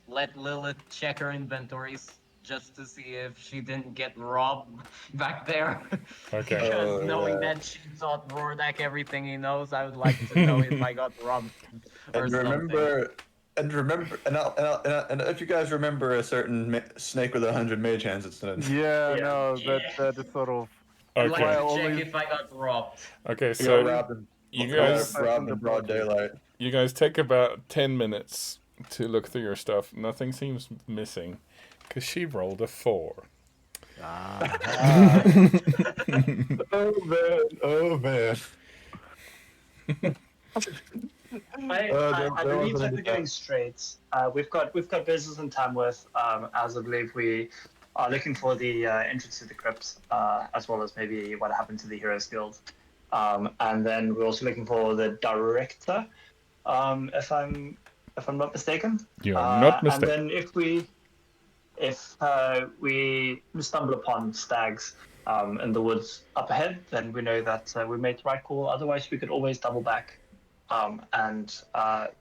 let Lilith check her inventories just to see if she didn't get robbed back there? Okay. Because Oh, knowing yeah. that she taught Rordak everything he knows, I would like to know if I got robbed or And something. if you guys remember a certain snake with 100 mage hands incident. yeah, Yeah. no, that is sort of. I'd like Okay. to Why I check always- if I got robbed. Okay, You so got robbed in, you you got guys, robbed in broad daylight. you guys take about 10 minutes to look through your stuff. Nothing seems missing, because she rolled a 4. Oh man. I believe that we're going straight. We've got business in Tamworth. As I believe we are looking for the entrance to the crypt, as well as maybe what happened to the Heroes Guild. And then we're also looking for the director, if I'm not mistaken. You are not mistaken. And then if we stumble upon stags in the woods up ahead, then we know that we made the right call. Otherwise, we could always double back. And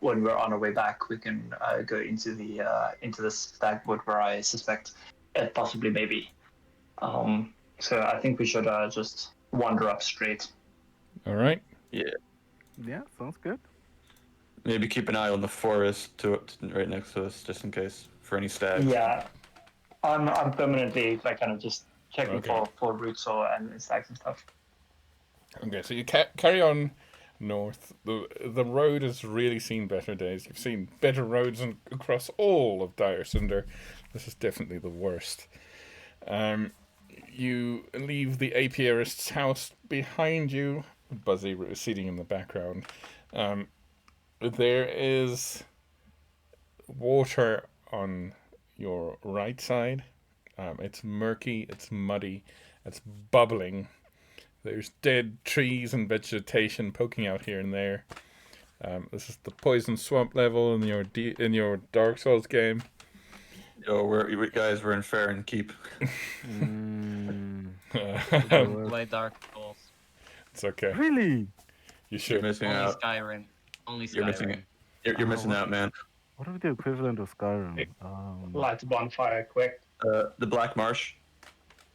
when we're on our way back, we can go into the stag wood where I suspect it possibly may be. So I think we should just wander up straight. All right. Yeah, sounds good. Maybe keep an eye on the forest right next to us, just in case for any stags. Yeah, I'm permanently kind of just checking Okay. for roots and stags and stuff. Okay, so you carry on north. The road has really seen better days. You've seen better roads across all of Dyrecinder. This is definitely the worst. You leave the apiarist's house behind you. Buzzy receding in the background. There is water on your right side. It's murky, it's muddy, it's bubbling. There's dead trees and vegetation poking out here and there. This is the poison swamp level in your Dark Souls game. Yo, we're in Farron Keep. Play Dark Souls. It's okay. Really? You You're should. missing Only out. Skyrim. Only Skyrim. You're missing it. You're missing out, man. What are the equivalent of Skyrim? Light the bonfire quick. The Black Marsh.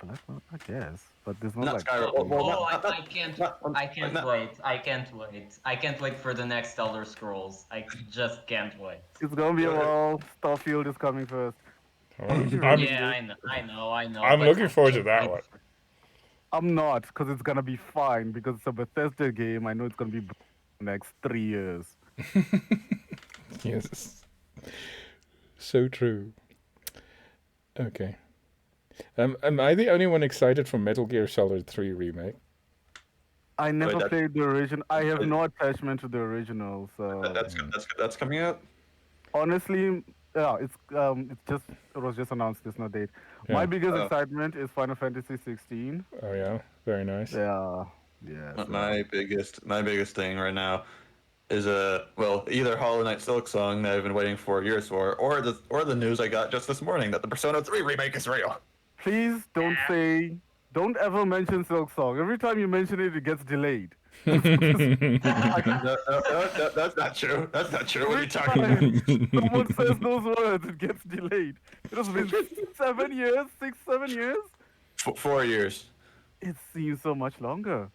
I guess, but there's not Not like. Skyrim. I can't wait. I can't wait for the next Elder Scrolls. I just can't wait. It's gonna be a while. Starfield is coming first. I'm Yeah, I know. I'm but looking I forward to can't that wait one. for- I'm not, because it's gonna be fine. Because it's a Bethesda game. I know it's gonna be the next 3 years. Yes. So true. Okay. Am I the only one excited for Metal Gear Solid 3 remake? I never that- played the original. I have no attachment to the original, so That's coming out. honestly, yeah, it was just announced. There's no date. My Yeah. biggest Oh. excitement is Final Fantasy 16. Oh yeah. Very nice. Yeah, yeah. So. My biggest thing right now is either Hollow Knight Silk Song that I've been waiting 4 years for, or the news I got just this morning that the Persona 3 remake is real. Please don't ever mention Silk Song. Every time you mention it, it gets delayed. No, that's not true. That's not true. What are you talking about? Someone says those words, it gets delayed. It has been 7 years, 6, 7 years. 4 years. It seems so much longer.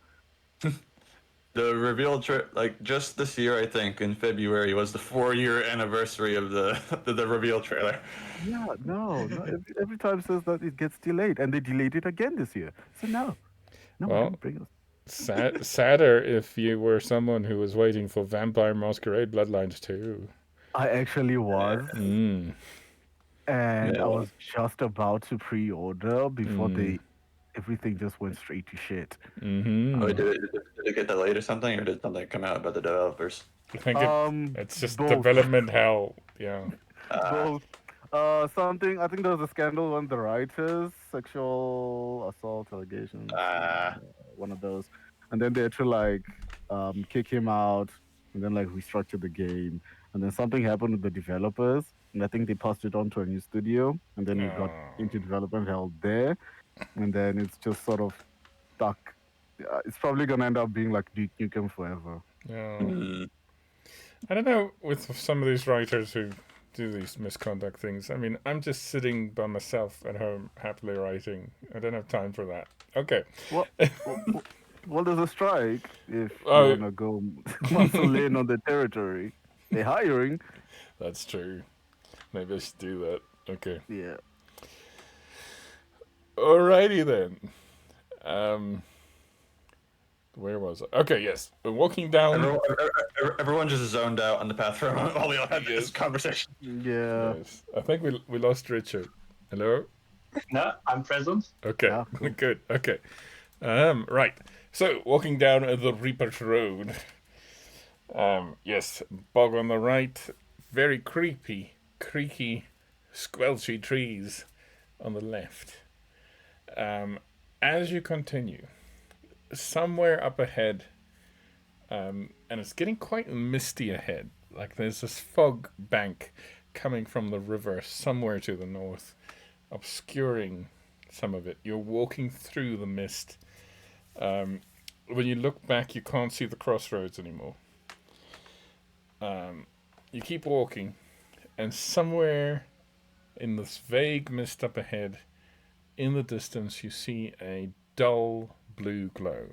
The reveal like just this year, I think in February was the 4-year anniversary of the the reveal trailer. Yeah, no. Every time says that it gets delayed, and they delayed it again this year. So no, Well, don't bring us. Sadder if you were someone who was waiting for Vampire Masquerade Bloodlines 2. I actually was, Mm. and Yeah. I was just about to pre-order before everything just went straight to shit. Mm-hmm. Oh, did it get delayed or something, or did something come out about the developers? I think it's just both. development hell. Yeah. Both. Something. I think there was a scandal on the writers, sexual assault allegations. One of those, and then they had to kick him out, and then restructure the game, and then something happened with the developers, and I think they passed it on to a new studio, and then it got into development hell there, and then it's just sort of stuck. It's probably gonna end up being like Duke Nukem Forever. Yeah. I don't know with some of these writers who do these misconduct things. I mean, I'm just sitting by myself at home happily writing. I don't have time for that. Okay. Well, there's a strike if you want to go muscle in on the territory. They're hiring. That's true. Maybe I should do that. Okay. Yeah. Alrighty then. Where was I? Okay, yes. Walking down. Everyone just zoned out on the path from all the had this conversation. Yeah. Yes. I think we lost Richard. Hello? No, I'm present. Okay. Yeah, cool. Good. Okay. Right. So walking down the Reaper's Road. Yes, bog on the right. Very creepy, creaky, squelchy trees on the left. As you continue, somewhere up ahead, and it's getting quite misty ahead. Like there's this fog bank coming from the river somewhere to the north, obscuring some of it. You're walking through the mist. When you look back, you can't see the crossroads anymore. You keep walking, and somewhere in this vague mist up ahead, in the distance, you see a dull blue glow.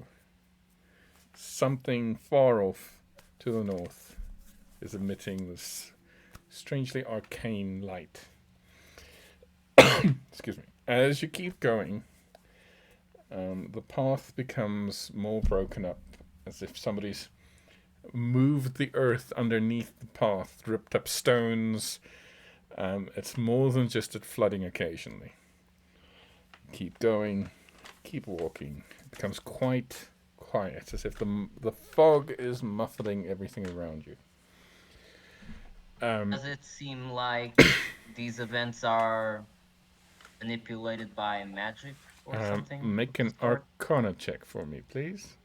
Something far off to the north is emitting this strangely arcane light. Excuse me. As you keep going, the path becomes more broken up, as if somebody's moved the earth underneath the path, ripped up stones. It's more than just it flooding occasionally. Keep going, keep walking. It becomes quite quiet, as if the fog is muffling everything around you. Does it seem like these events are manipulated by magic or something? Make an Arcana check for me, please.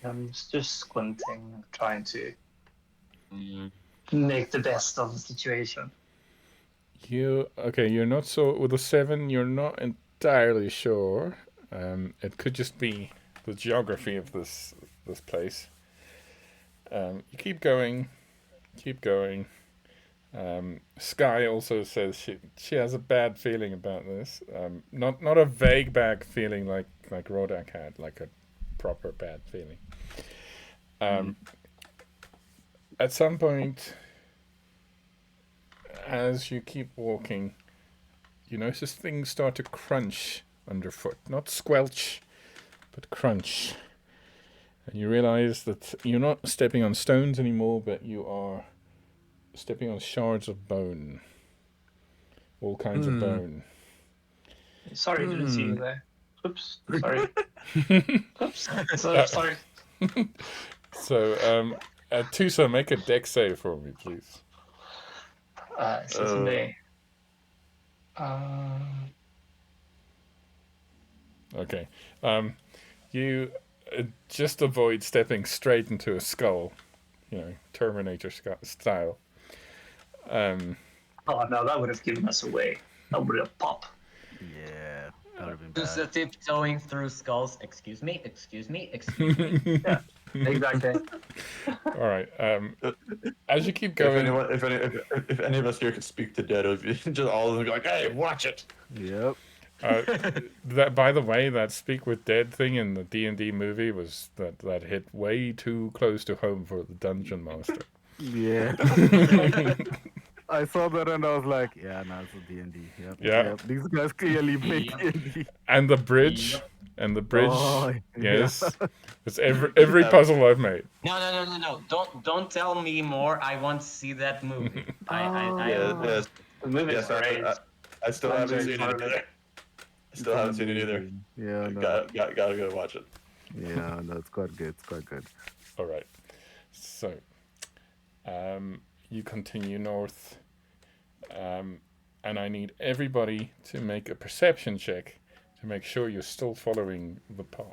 I'm just squinting, trying to make the best of the situation. You're not so with a 7. You're not entirely sure. It could just be the geography of this place. You keep going. Sky also says she has a bad feeling about this. Not a vague bad feeling like Rodak had, like a proper bad feeling. At some point, as you keep walking, you notice things start to crunch underfoot. Not squelch, but crunch. And you realize that you're not stepping on stones anymore, but you are stepping on shards of bone. All kinds of bone. Sorry, didn't see you there. Oops, sorry. Oops, sorry. So, Tusa, make a dex save for me, please. Certainly. Okay. You just avoid stepping straight into a skull, Terminator style. Oh no, that would have given us away. That would have popped. Yeah, that would have been Who's bad. tiptoeing through skulls? Excuse me. Yeah, exactly. All right. As you keep going, If any of us here could speak to dead, it would be just all of them go like, "Hey, watch it." Yep. that by the way, that speak with dead thing in the D&D movie was that hit way too close to home for the dungeon master. Yeah. I saw that and I was like, yeah, no, it's a D&D. Yep. Yeah. Yep. These guys clearly make Yep. D&D. And the bridge, Oh, yes, yeah. it's every puzzle I've made. No. Don't tell me more. I want to see that movie. Yes, The movie's great. I still haven't seen it either. I still haven't seen it either. Yeah, no. Gotta go watch it. Yeah, no, it's quite good. It's quite good. All right. So, you continue north, and I need everybody to make a perception check to make sure you're still following the path.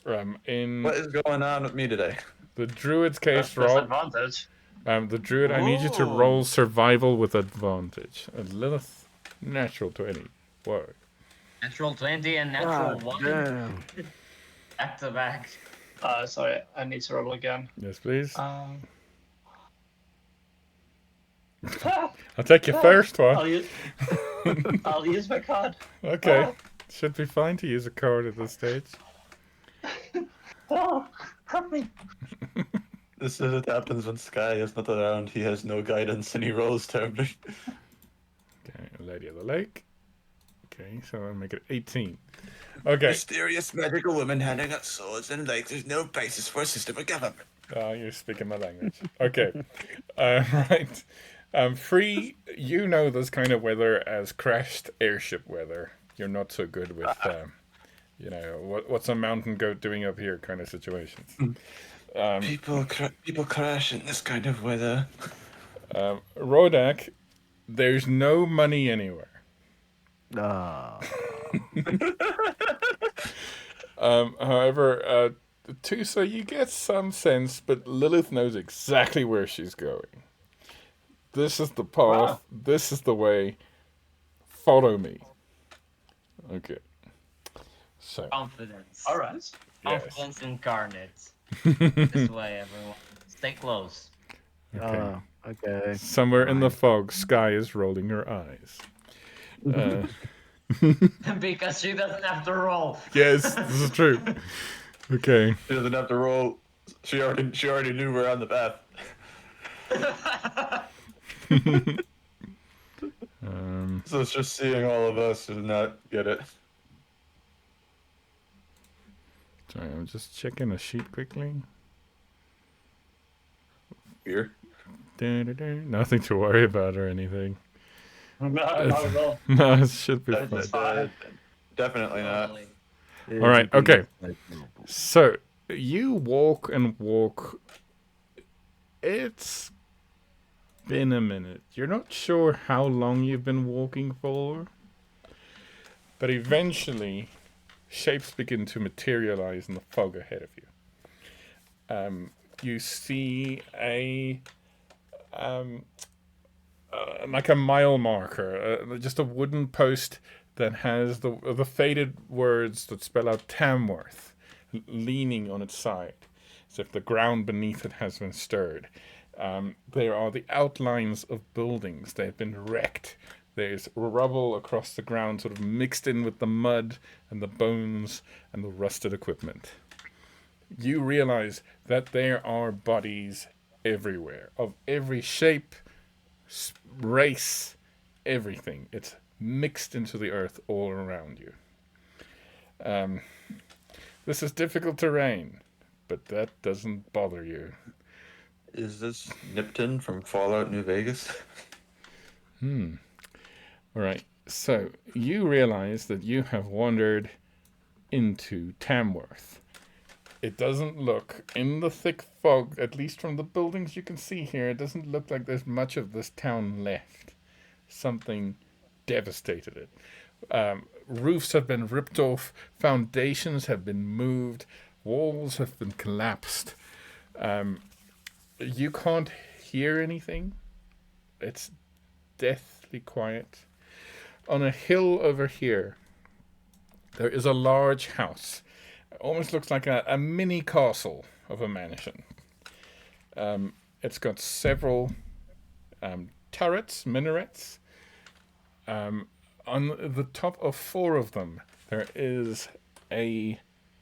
What is going on with me today? The druid's case, That's roll. advantage. The druid, I need you to roll survival with advantage. Lilith, natural 20. Whoa. Natural 20 and natural 1. Damn. Back to back. Sorry, I need to roll again. Yes, please. Um, I'll take your first one. I'll use my card. Okay. Should be fine to use a card at this stage. Oh, help me. This is what happens when Sky is not around. He has no guidance and he rolls terribly. Okay, Lady of the Lake. Okay, so I'll make it 18. Okay. Mysterious magical woman handing out swords and like there's no basis for a system of government. Oh, you're speaking my language. Okay. Right. Free, you know this kind of weather as crashed airship weather. You're not so good with, what's a mountain goat doing up here kind of situations. People crash in this kind of weather. Rodak, there's no money anywhere. Ah. However, Tusa, you get some sense, but Lilith knows exactly where she's going. This is the path. Wow. This is the way. Follow me. Okay. So. Confidence. All right. Confidence incarnate. This way, everyone. Stay close. Okay. Okay. Somewhere in the fog, Sky is rolling her eyes. Because she doesn't have to roll. Yes, this is true. Okay. She doesn't have to roll. She already knew we're on the path. So it's just seeing all of us does not get it. Sorry, I'm just checking the sheet quickly. Here. Nothing to worry about or anything. No, not at all. No, it should be fine. Definitely not. All right, okay. So you walk and walk. It's been a minute. You're not sure how long you've been walking for, but eventually shapes begin to materialize in the fog ahead of you. You see like a mile marker, just a wooden post that has the faded words that spell out Tamworth leaning on its side, as if the ground beneath it has been stirred. There are the outlines of buildings. They've been wrecked. There's rubble across the ground, sort of mixed in with the mud and the bones and the rusted equipment. You realize that there are bodies everywhere, of every shape, race, everything. It's mixed into the earth all around you. This is difficult terrain, but that doesn't bother you. Is this Nipton from Fallout New Vegas? All right. So you realize that you have wandered into Tamworth. It doesn't look, in the thick fog, at least from the buildings you can see here, it doesn't look like there's much of this town left. Something devastated it. Roofs have been ripped off, foundations have been moved, walls have been collapsed. You can't hear anything. It's deathly quiet. On a hill over here, there is a large house. It almost looks like a mini castle of a mansion. It's got several turrets, minarets. On the top of 4 of them, there is a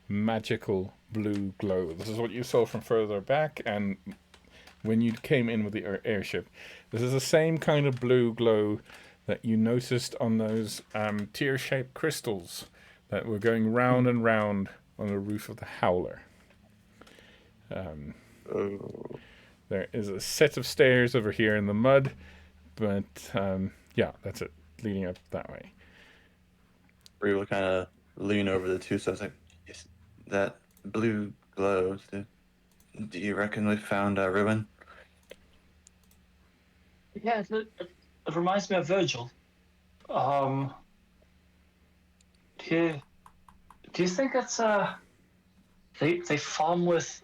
magical blue glow. This is what you saw from further back, and when you came in with the airship. This is the same kind of blue glow that you noticed on those tear-shaped crystals that were going round and round on the roof of the Howler. There is a set of stairs over here in the mud, but yeah, that's it, leading up that way. We will kind of lean over the two, so I was like, yes, that blue glow, do you reckon we found our ruin? Yeah, it reminds me of Virgil. Do you think it's they farm with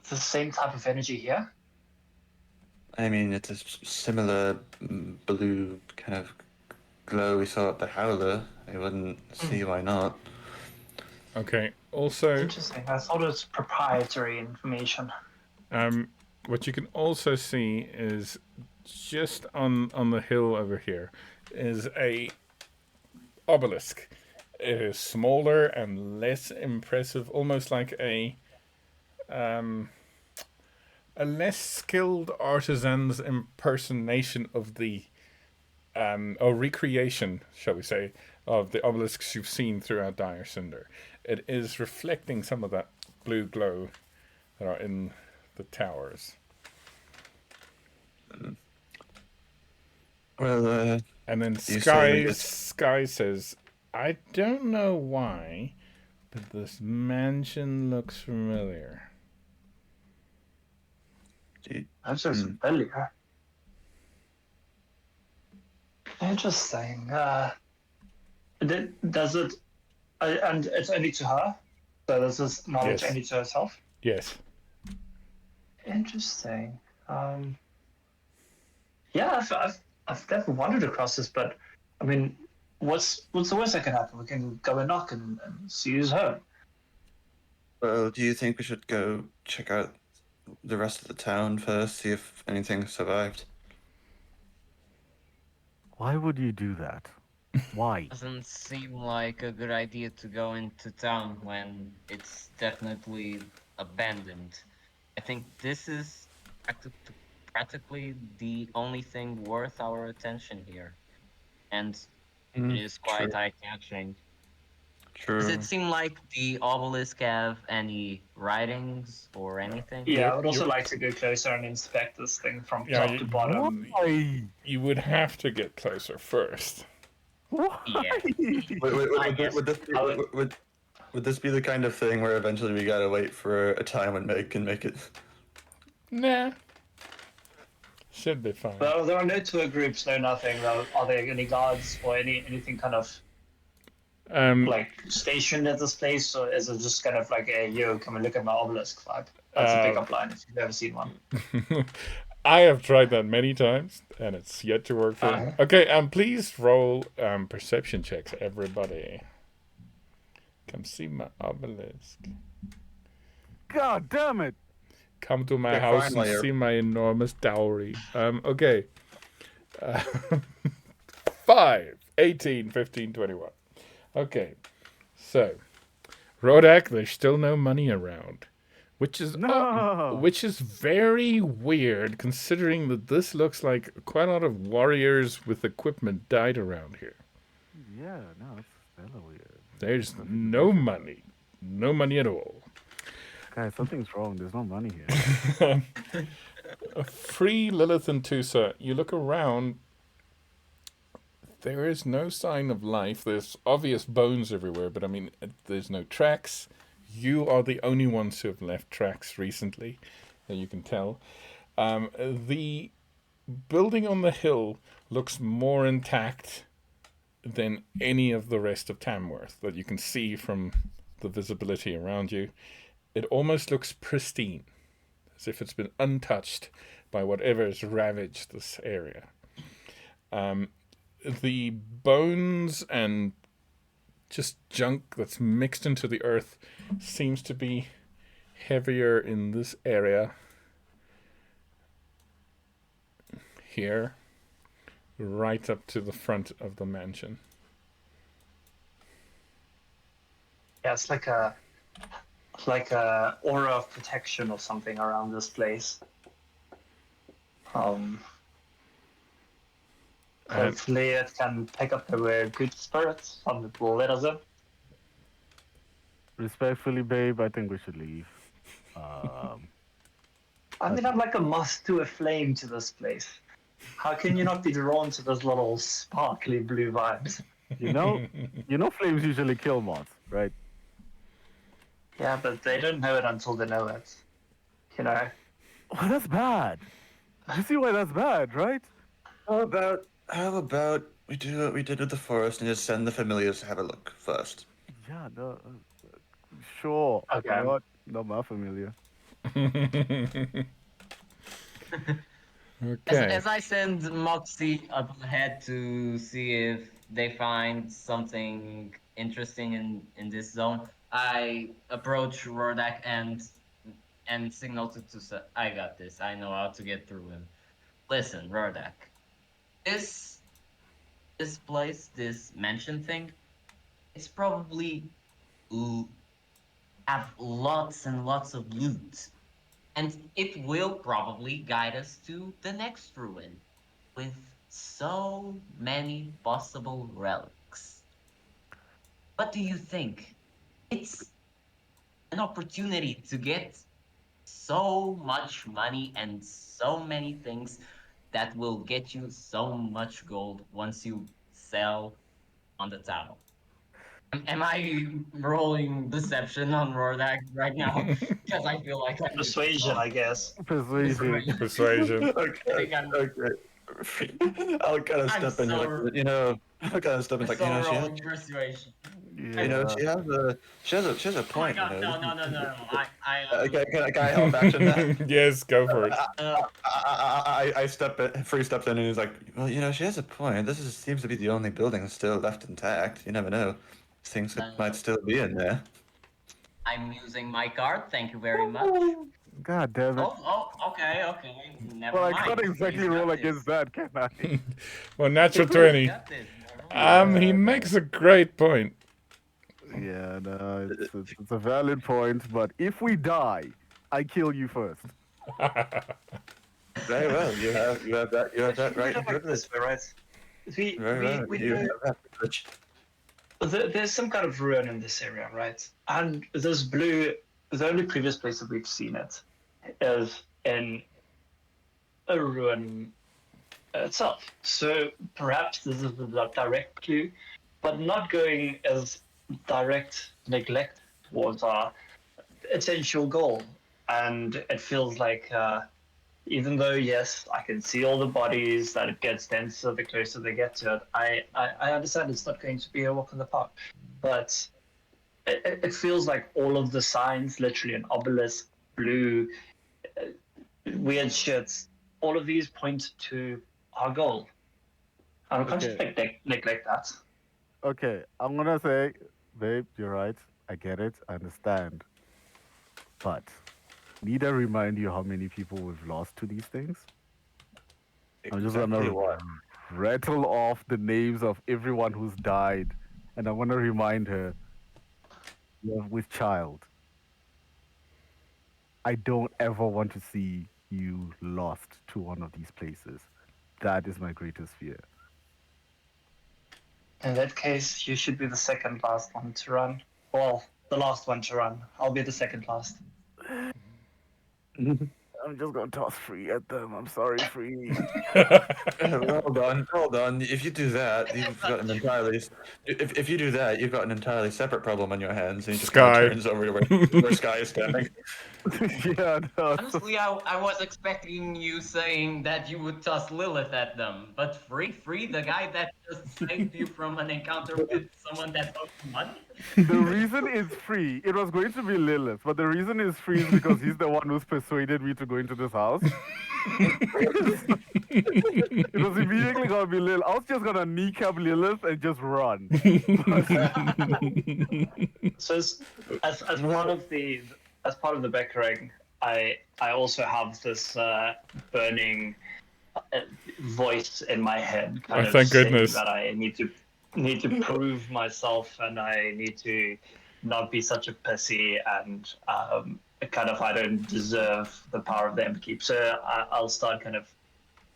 the same type of energy here? I mean, it's a similar blue kind of glow we saw at the Howler. I wouldn't see why not. Okay, also, Interesting. I thought it was proprietary information. what you can also see is just on the hill over here is a obelisk. It is smaller and less impressive, almost like a less skilled artisan's impersonation of the or recreation, shall we say, of the obelisks you've seen throughout Dyrecinder. It is reflecting some of that blue glow that are in the towers. Well, And then You Sky say Sky says, "I don't know why, but this mansion looks familiar." That's just familiar. Interesting. Does it? And it's only to her. So this is knowledge Yes. only to herself. Yes. Interesting. Yeah, I've never wandered across this, but I mean, what's the worst that can happen? We can go and knock and see who's home. Well, do you think we should go check out the rest of the town first, see if anything survived? Why would you do that? Why? Doesn't seem like a good idea to go into town when it's definitely abandoned. I think this is practically the only thing worth our attention here. And it is quite True. eye-catching. True. Does it seem like the obelisk have any writings or anything? Yeah, I would also like to go closer and inspect this thing from Yeah, top to bottom. Why? You would have to get closer first. Why? Yeah. Would this be the kind of thing where eventually we gotta wait for a time when Meg can make it? Nah. Should be fine. Well, there are no tour groups, no nothing. Are there any guards or anything kind of like stationed at this place, or is it just kind of like a yo, come and look at my obelisk vibe? That's a pickup line if you've ever seen one. I have tried that many times, and it's yet to work for me. Okay, please roll perception checks, everybody. Come see my obelisk. God damn it! Come to my Okay, house finally, and see my enormous dowry. Okay. 5, 18, 15, 21. Okay. So, Rodak, there's still no money around. Which is No. which is very weird, considering that this looks like quite a lot of warriors with equipment died around here. Yeah, no, it's hella weird. There's no money at all. Guys, something's wrong. There's no money here. Free Lilith and Tusa, you look around. There is no sign of life. There's obvious bones everywhere, but I mean, there's no tracks. You are the only ones who have left tracks recently, that you can tell. The building on the hill looks more intact than any of the rest of Tamworth that you can see from the visibility around you. It almost looks pristine, as if it's been untouched by whatever has ravaged this area. The bones and just junk that's mixed into the earth seems to be heavier in this area here, right up to the front of the mansion. Yeah, it's like a aura of protection or something around this place. Hopefully it can pick up the good spirits from the will let us in. Respectfully, babe, I think we should leave. I mean, I'm like a moth to a flame to this place. How can you not be drawn to those little sparkly blue vibes? You know, flames usually kill moths, right? Yeah, but they don't know it until they know it. You know. Oh, that's bad. You see why that's bad, right? How about we do what we did with the forest and just send the familiars to have a look first? Yeah, no, sure. Okay. Not my familiar. Okay. As I send Moxie up ahead to see if they find something interesting in this zone, I approach Rordak and signal to Tusa. I got this. I know how to get through him. Listen, Rordak. This place, this mansion thing, it's probably have lots and lots of loot. And it will probably guide us to the next ruin with so many possible relics. What do you think? It's an opportunity to get so much money and so many things that will get you so much gold once you sell on the town. Am I rolling deception on Rordak right now? Because I feel like I'm Persuasion, I guess. Persuasion. Persuasion. I Okay, think I'm I'll kind of I'm step in. so- Like, I'll kind of step in. Like, so she has, rolling persuasion. Yeah. she has a Oh my point. god, no. Can I help action that? Yes, go for it. I step in, free steps in, and he's like, well, she has a point. Seems to be the only building still left intact. You never know. Things that might still be in there. I'm using my card. Thank you very much. God damn it. Okay. Never Well, I mind. can't exactly He's got roll this. against that, can I? Well, natural He's 20. got this. Never mind. He makes a great point. Yeah, no, it's a valid point, but if we die, I kill you first. Very well. You have that We right. don't like this way, right? Very well. We You know have that privilege. there's some kind of ruin in this area, right? And this blue, the only previous place that we've seen it is in a ruin itself. So perhaps this is the direct clue, but not going as direct neglect towards our essential goal. And it feels like, even though, yes, I can see all the bodies, that it gets denser the closer they get to it, I understand it's not going to be a walk in the park. But it feels like all of the signs, literally an obelisk, blue, weird shits, all of these point to our goal. And we can't just neglect that. Okay, I'm gonna say, babe, you're right. I get it. I understand. But need I remind you how many people we've lost to these things? I'm just Exactly gonna what? rattle off the names of everyone who's died, and I want to remind her, with child, I don't ever want to see you lost to one of these places. That is my greatest fear. In that case, you should be the second last one to run. Well, the last one to run. I'll be the second last. I'm just gonna toss free at them. I'm sorry, free. Hold on. If you do that, you've got an entirely. If you do that, you've got an entirely separate problem on your hands, and he just kind Sky. of turns over to where Sky is standing. Yeah, no. Honestly, I was expecting you saying that you would toss Lilith at them, but free, the guy that just saved you from an encounter with someone that owes money? The reason is free. It was going to be Lilith, but the reason is free is because he's the one who's persuaded me to go into this house. It was immediately gonna be Lilith. I was just gonna kneecap Lilith and just run. So as part of the Beckering, I also have this burning voice in my head, kind of thank saying goodness. that I need to prove myself, and I need to not be such a pussy, and kind of I don't deserve the power of the Emberkeep. So I'll start kind of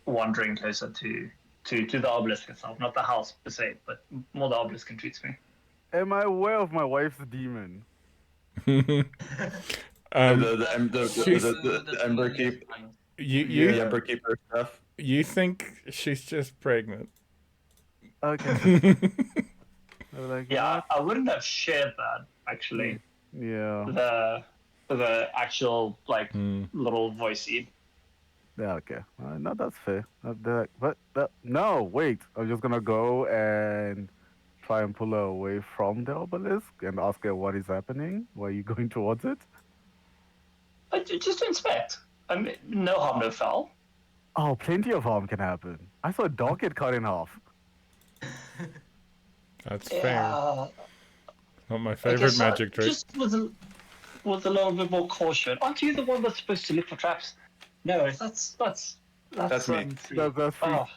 wandering closer to the obelisk itself, not the house per se, but more the obelisk intrigues me. Am I aware of my wife's demon? The she's- Ember Keep, you the Ember Keeper stuff. you think she's just pregnant? Okay. I was like, Yeah, I wouldn't have shared that actually. Yeah. The actual like little voicey. Yeah, okay. No, that's fair. No, wait. I'm just gonna go and try and pull her away from the obelisk and ask her what is happening. Why are you going towards it? Just to inspect. I mean, no harm, no foul. Oh, plenty of harm can happen. I saw a dog get cut in half. That's fair. Not my I favorite guess magic trick. Just with a little bit more caution. Aren't you the one that's supposed to look for traps? No, that's me. That's free. Oh,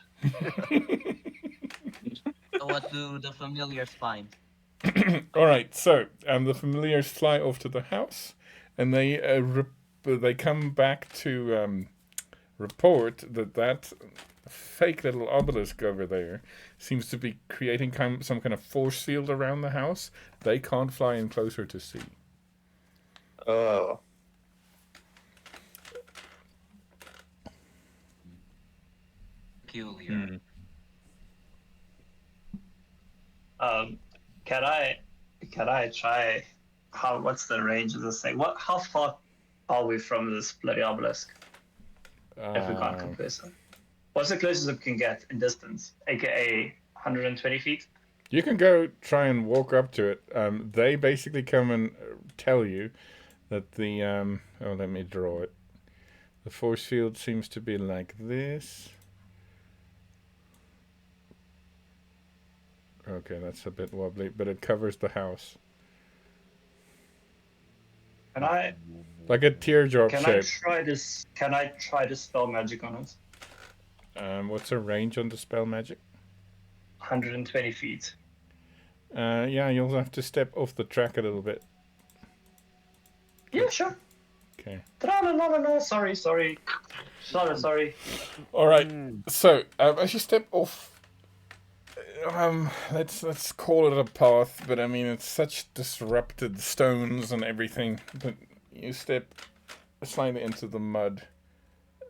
So what do the familiars find? All right, so the familiars fly off to the house, and they come back to report that fake little obelisk over there seems to be creating some kind of force field around the house. They can't fly in closer to see. Oh. Peculiar. Can I try? What's the range of this thing? How far are we from this bloody obelisk? If we can't come closer, what's the closest we can get in distance? AKA 120 feet. You can go try and walk up to it. They basically come and tell you that the let me draw it. The force field seems to be like this. Okay, that's a bit wobbly, but it covers the house. Can I? Like a teardrop Can shape. I try this? Can I try to spell magic on it? What's the range on the spell magic? 120 feet. Yeah, you'll have to step off the track a little bit. Yeah, sure. Okay. No. Sorry. All right. So as you step off, let's call it a path, but I mean it's such disrupted stones and everything. But you step slightly into the mud.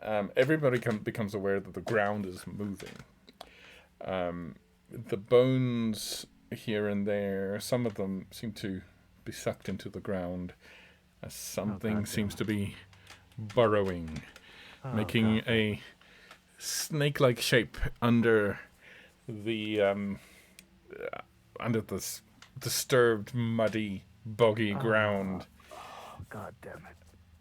Everybody becomes aware that the ground is moving. The bones here and there, some of them seem to be sucked into the ground as something seems to be burrowing, making a snake-like shape under the disturbed, muddy, boggy ground. God damn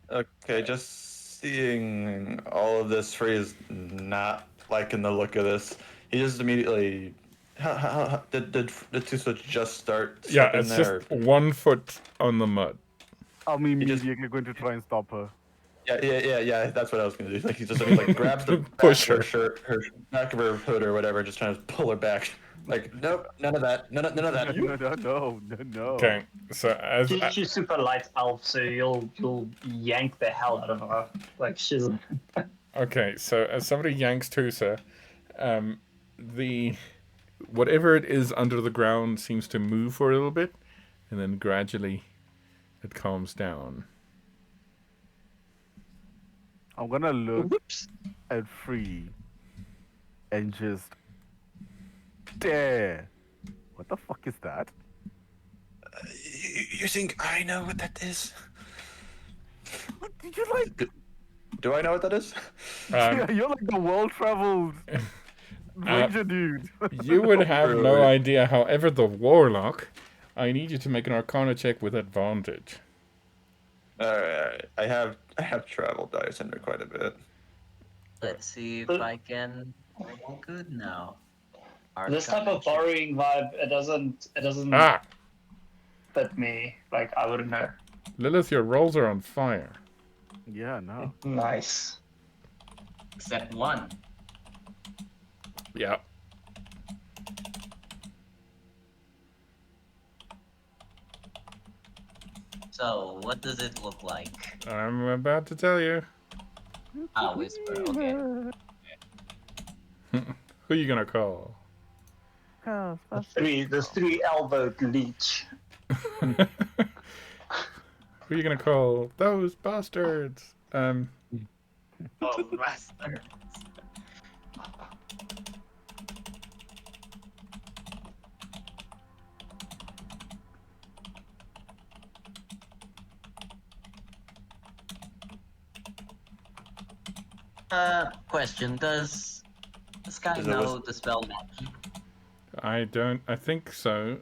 it. Okay, just seeing all of this, Free is not liking the look of this. He just immediately. How did Two Switch just start? Yeah, stepping it's there? just 1 foot on the mud. I'm immediately going to try and stop her. Yeah. That's what I was gonna do. Like he just like grabs the back Push of her her. shirt, her back of her hood or whatever, just trying to pull her back. Like nope, none of that. None of that. No. Okay, so as She's super light elf, so you'll yank the hell out of her. Like she's. okay, so as somebody yanks Tusa, the whatever it is under the ground seems to move for a little bit, and then gradually it calms down. I'm gonna look Whoops. at Free and just stare. What the fuck is that? You think I know what that is? What did you like? Do I know what that is? Yeah, you're like the world-traveled ranger dude. You would have no Really? idea. However, the warlock, I need you to make an Arcana check with advantage. Alright. I have traveled Dyrecinder quite a bit. Let's see if I can roll good now. This type of Arcana check. borrowing vibe, it doesn't Ah, fit me. Like I wouldn't know. Lilith, your rolls are on fire. Yeah, no. Nice. Except one. Yeah. So, what does it look like? I'm about to tell you. Ah, whisper. Okay. Who you gonna call? The three-elbowed leech. Who you gonna call? Those bastards. Oh, master. Question: does this guy Is it know the spell magic? I don't. I think so.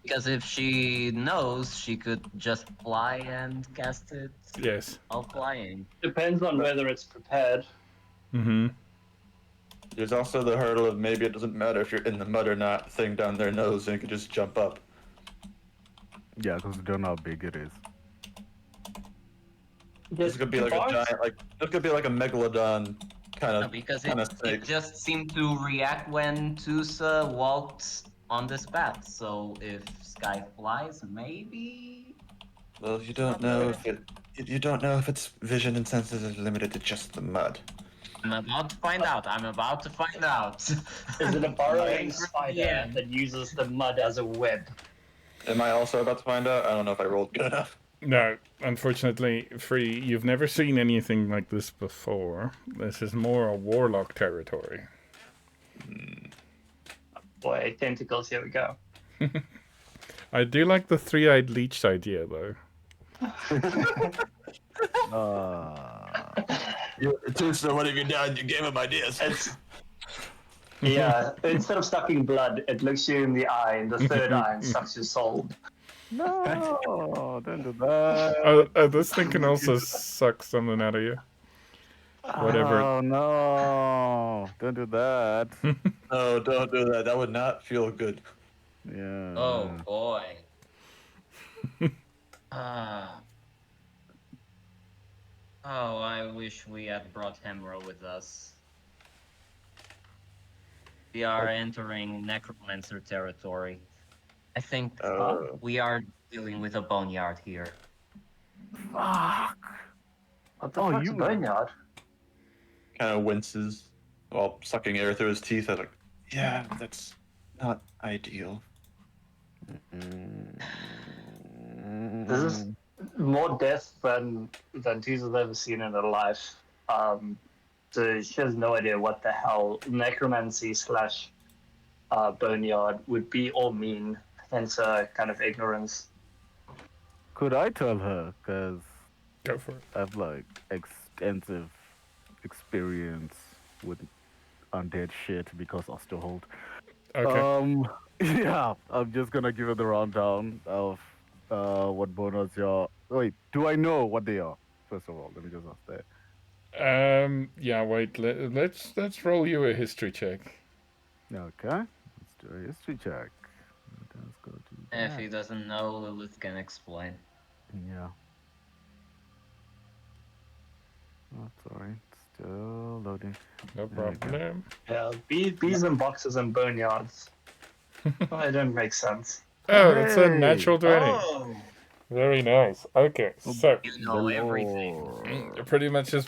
Because if she knows, she could just fly and cast it Yes. while flying. Depends on whether it's prepared. Mm-hmm. There's also the hurdle of maybe it doesn't matter if you're in the mud or not thing down their nose and you can just jump up. Yeah, because we don't know how big it is. This could be like a giant, like this could be like a megalodon kind No, of because kind it, of snake. it just seemed to react when Tusa walked on this path. So if Sky flies, maybe. Well, you don't know if you don't know if its vision and senses is limited to just the mud. I'm about to find out. I'm about to find out. Is it a burrowing Waiting for the spider end. that uses the mud as a web? Am I also about to find out? I don't know if I rolled good enough. No, unfortunately, Free, you've never seen anything like this before. This is more a warlock territory. Boy, tentacles, here we go. I do like the three-eyed leech idea, though. So what have you done? You gave him ideas. Yeah, instead of sucking blood, it looks you in the eye, and the third eye and sucks your soul. No, don't do that. This thing can also suck something out of you. Whatever. Oh no, don't do that. No, don't do that. That would not feel good. Yeah. Oh boy. Ah. Oh, I wish we had brought Hemro with us. We are entering necromancer territory. I think we are dealing with a boneyard here. Fuck. What the Oh, fuck's you- a boneyard? Kind of winces while sucking air through his teeth. I was like, yeah, that's not ideal. This is more death than Tisa's ever seen in her life. So she has no idea what the hell necromancy slash boneyard would be or mean, hence kind of ignorance. Could I tell her? Because Go for it. I have like extensive experience with undead shit because Osterhold. Okay. Yeah, I'm just gonna give her the rundown of what bonus are. Wait, do I know what they are? First of all, let me just ask that. Yeah, wait, let's roll you a history check. Okay, let's do a history check. Let's go to If that. he doesn't know, Lilith can explain. Yeah. Oh, sorry, still loading. No There we go. problem. Yeah, bees and boxes and boneyards. Well, it don't make sense. Oh, it's a Hey! natural 20. Oh, Very nice. Okay, so you know everything. pretty much just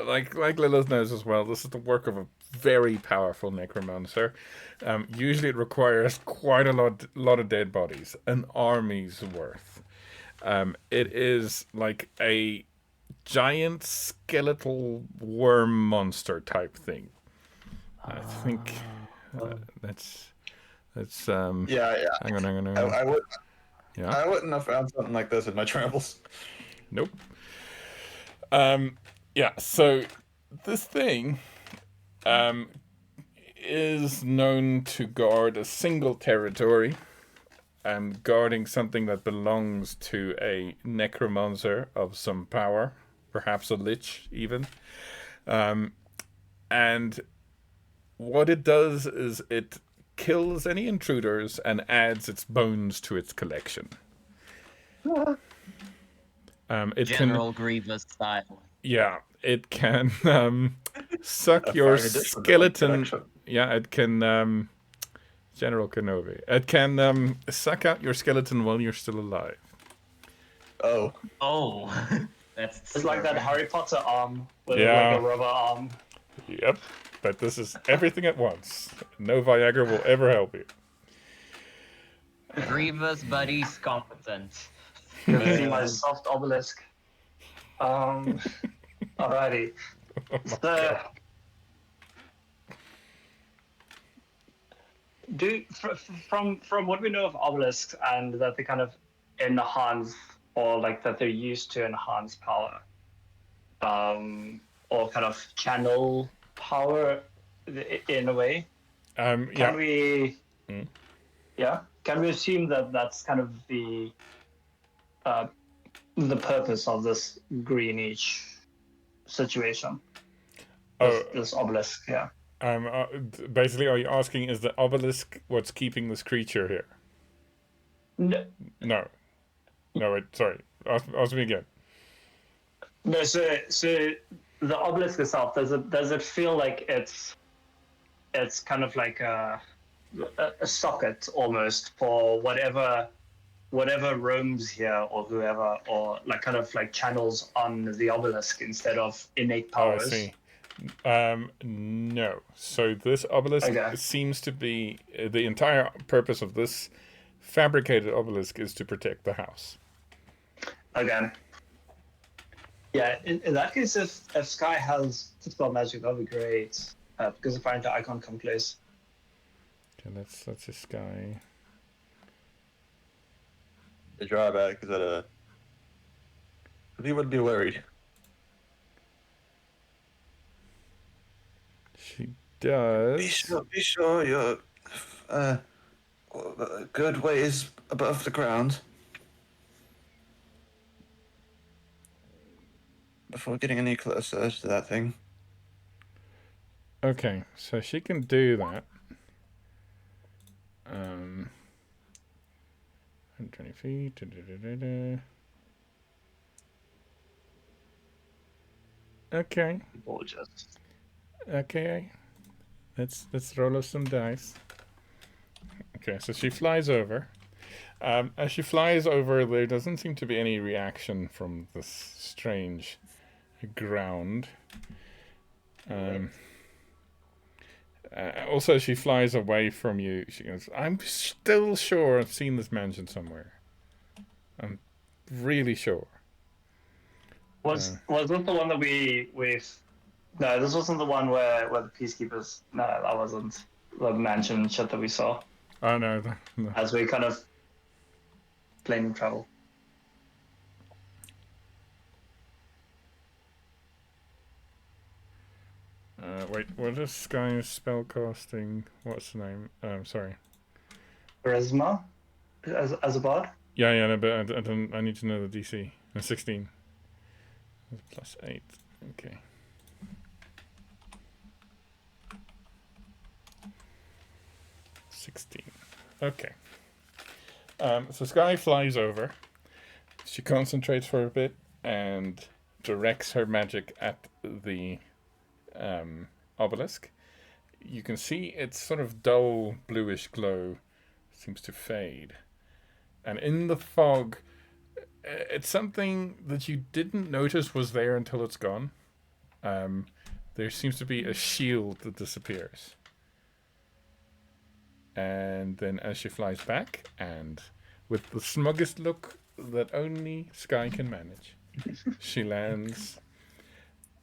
like Lilith knows as well, this is the work of a very powerful necromancer. Usually it requires quite a lot of dead bodies, an army's worth. It is like a giant skeletal worm monster type thing. I think that's Yeah, hang on. I would. Yeah. I wouldn't have found something like this in my travels. Nope. Yeah, so this thing is known to guard a single territory, guarding something that belongs to a necromancer of some power, perhaps a lich even. And what it does is it kills any intruders and adds its bones to its collection. It General Grievous style. it can suck A your fine addition to my skeleton. collection. Yeah, it can. General Kenobi. It can suck out your skeleton while you're still alive. Oh, Oh, that's It's like that Harry Potter arm with Yeah. like a rubber arm. Yep. But this is everything at once. No Viagra will ever help you. Grievous, but he's competent. You can see my soft obelisk. Alrighty. So, from what we know of obelisks and that they kind of enhance or like that they're used to enhance power, or kind of channel power in a way. Can we? Yeah. Can we assume that that's kind of the purpose of this greenish situation? This obelisk, yeah. Basically, are you asking, is the obelisk what's keeping this creature here? No, No, wait, sorry. Ask me again. no. So the obelisk itself, does it feel like it's kind of like a socket almost for whatever roams here or whoever, or like kind of like channels on the obelisk instead of innate powers? Oh, I see. No. So this obelisk Okay. seems to be the entire purpose of this fabricated obelisk is to protect the house. Okay. Yeah, in that case, if Sky has spell magic, that'd be great. Because apparently I can't come close. Okay, that's this guy. the drawback is that he would be worried. She does. Be sure you're a good ways above the ground before getting any closer to that thing. Okay, so she can do that. 120 feet. Okay. Gorgeous. Okay. Let's roll us some dice. Okay, so she flies over. As she flies over, there doesn't seem to be any reaction from this strange ground. Also, she flies away from you. She goes, I'm still sure I've seen this mansion somewhere. I'm really sure. Was this the one that we've? No, this wasn't the one where the peacekeepers. No, that wasn't the mansion shit that we saw Oh, no. as we kind of plane travel. Wait, what is Sky's spellcasting? What's the name? Sorry. Charisma, as a bard. Yeah, no, but I don't. I need to know the DC. 16. Plus 8. Okay. Okay. So Sky flies over. She concentrates for a bit and directs her magic at the obelisk. You can see its sort of dull bluish glow seems to fade. And in the fog, it's something that you didn't notice was there until it's gone. There seems to be a shield that disappears. And then as she flies back, and with the smuggest look that only Sky can manage, She lands,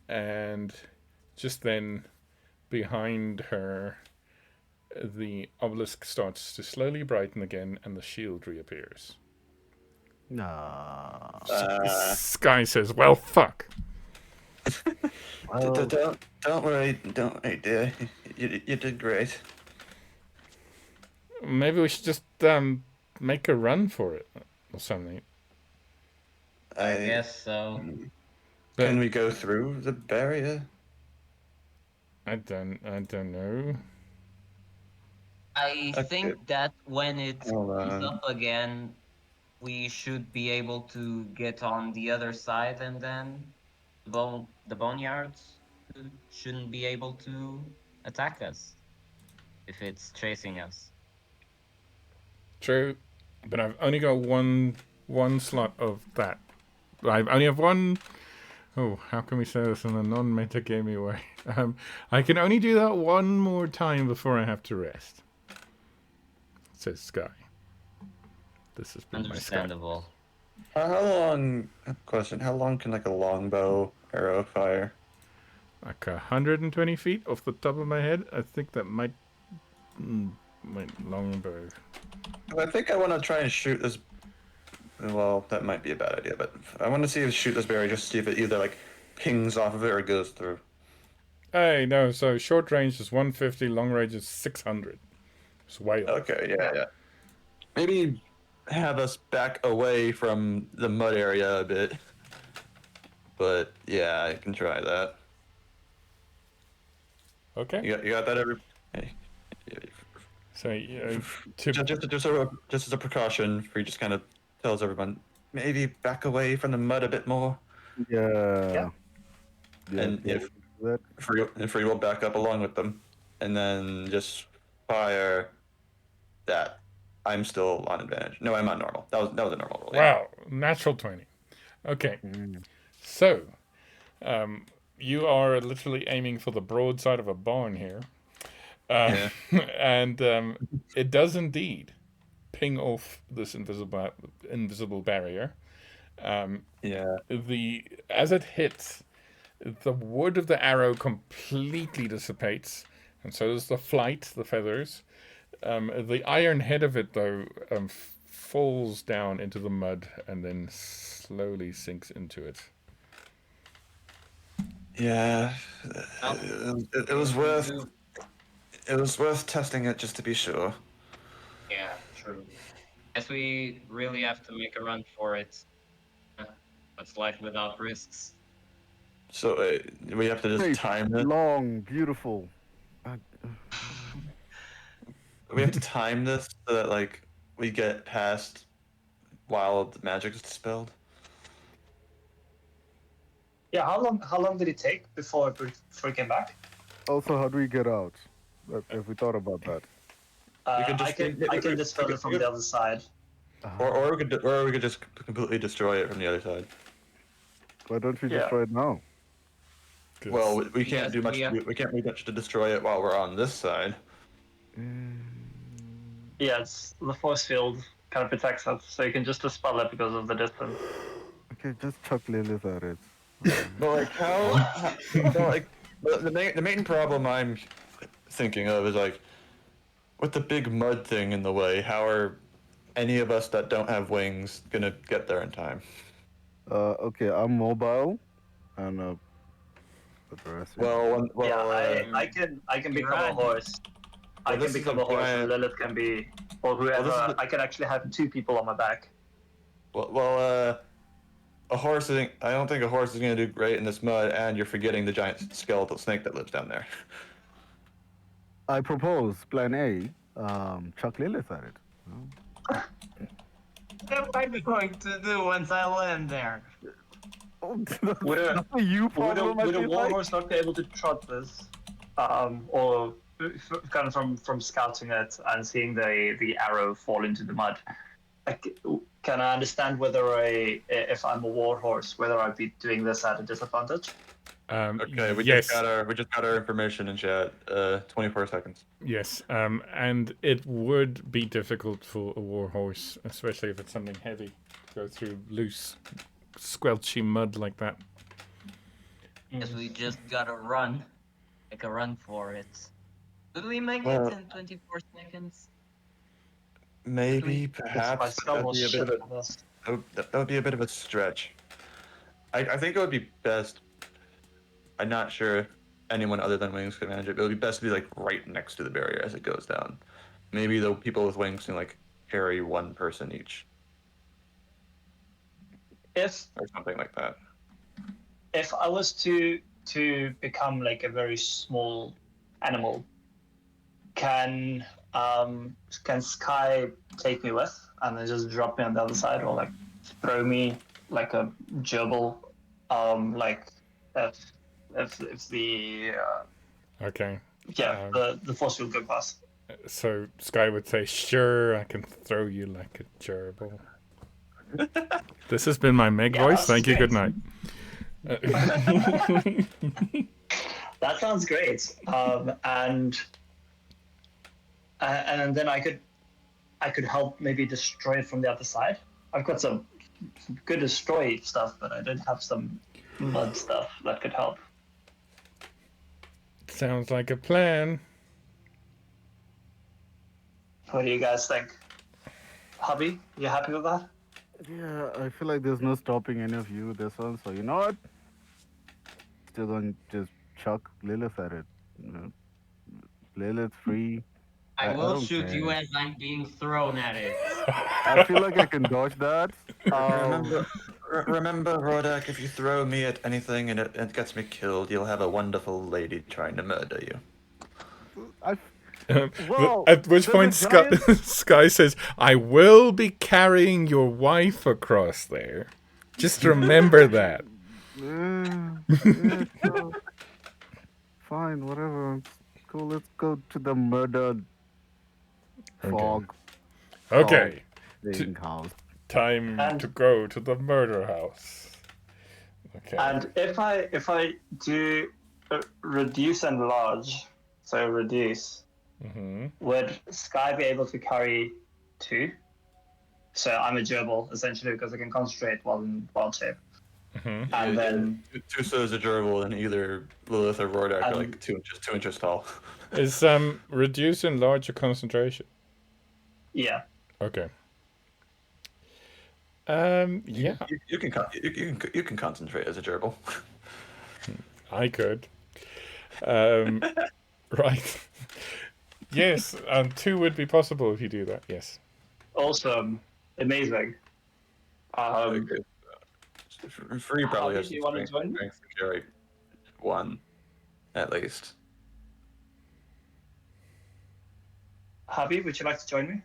and just then, behind her, the obelisk starts to slowly brighten again, and the shield reappears. Nah. Sky says, "Well, fuck." Well, Don't worry, dear. You did great. Maybe we should just make a run for it or something. I guess so. Can we go through the barrier? I don't know. I Okay. think that when it Hold comes on. up again, we should be able to get on the other side, and then the boneyards shouldn't be able to attack us if it's chasing us. True, but I've only got one slot of that. I only have one. Oh, how can we say this in a non-metagamey way? I can only do that one more time before I have to rest. Says Sky. This has been my Sky. Understandable. How long? Question: how long can like a longbow arrow fire? Like 120 feet off the top of my head. I think that might longbow. I think I want to try and shoot this. Well, that might be a bad idea, but I want to see if shoot this berry just to see if it either like pings off of it or goes through. Hey, no. So short range is 150, long range is 600. It's way up. Okay, yeah. Maybe have us back away from the mud area a bit. But yeah, I can try that. Okay. You got that, every. Hey. So Just as a precaution, Free just kind of tells everyone maybe back away from the mud a bit more, yeah. and if that. Free will back up along with them, and then just fire that. I'm still on advantage. No, I'm on normal. That was a normal roll. wow, natural 20. Okay. So, you are literally aiming for the broadside of a barn here. Yeah. And it does indeed ping off this invisible barrier. Yeah. As it hits, the wood of the arrow completely dissipates, and so does the flight, the feathers. The iron head of it, though, falls down into the mud and then slowly sinks into it. Yeah. It was worth. Do- It was worth testing it just to be sure. Yeah, true. Guess we really have to make a run for it. What's life without risks? So we have to just Straight, time this. long, beautiful. We have to time this so that like we get past while the magic is dispelled. Yeah, how long did it take before we came back? Also, how do we get out? Have we thought about that? I can dispel it from the other side. Or we could just completely destroy it from the other side. Why don't we Yeah. destroy it now? Well, we can't Yes, do much. we have- We can't do much to destroy it while we're on this side. Yeah, it's the force field kind of protects us, so you can just dispel it because of the distance. Okay, just chuck Lilith at it. But like the main problem I'm thinking of is like with the big mud thing in the way. How are any of us that don't have wings gonna get there in time? Okay, I'm mobile, and but the rest. I can You're become a right. horse. I Well, can this is become a a horse, giant- and Lilith can be, or whoever. this is the- I can actually have 2 people on my back. A horse isn't. I don't think a horse is gonna do great in this mud, and you're forgetting the giant skeletal snake that lives down there. I propose Plan A. Chuck Lilith at it. What am I going to do once I land there? Would a That's a you problem. I would a feel war like. horse not be able to trot this, or kind of from scouting it and seeing the arrow fall into the mud? Can I understand whether if I'm a war horse, whether I'd be doing this at a disadvantage? Okay, we yes. just got our information in chat. 24 seconds. Yes, and it would be difficult for a warhorse, especially if it's something heavy, to go through loose squelchy mud like that. Guess we just gotta run. Make a run for it. Could we make Well- it in 24 seconds? Maybe, My perhaps, but spell that'd will be a bit shit of a for this. that would be a bit of a stretch. I think it would be best. I'm not sure if anyone other than wings could manage it. But it would be best to be like right next to the barrier as it goes down. Maybe the people with wings can like carry one person each If or something like that. if I was to become like a very small animal, can Sky take me with and then just drop me on the other side, or like throw me like a gerbil, like if the Okay. the force field go past. So Sky would say, "Sure, I can throw you like a gerbil." This has been my Meg Yeah, voice. that's Thank you. great. Good night. That sounds great. And then I could help maybe destroy it from the other side. I've got some good destroy stuff, but I did have some mud stuff that could help. Sounds like a plan. What do you guys think? Hubby, you happy with that? Yeah, I feel like there's no stopping any of you with this one. So you know what? Still going to just chuck Lilith at it. You know? Lilith free. I I will don't shoot you care. as I'm being thrown at it. I feel like I can dodge that. Remember, Rodak, if you throw me at anything and it gets me killed, you'll have a wonderful lady trying to murder you. Well, At which there's a point giant- Sky says, "I will be carrying your wife across there. Just remember that." Yeah, sure. Fine, whatever. Cool, let's go to the murdered fog Okay. thing house. Time And- to go to the murder house. Okay. And if I do reduce and enlarge, so reduce, Mm-hmm. would Sky be able to carry 2? So I'm a gerbil essentially because I can concentrate while in wild shape. Mm-hmm. And then Tuso is a gerbil, and either Lilith or Rodak are like 2 inches tall. Is reduce and enlarge your concentration? yeah, Okay. Yeah, You can concentrate as a gerbil. I could. Right. Yes, 2 would be possible if you do that. Yes. awesome, amazing. Free probably Hobby, has do you some want to join me? strength to carry 1, at least. Hubby, would you like to join me?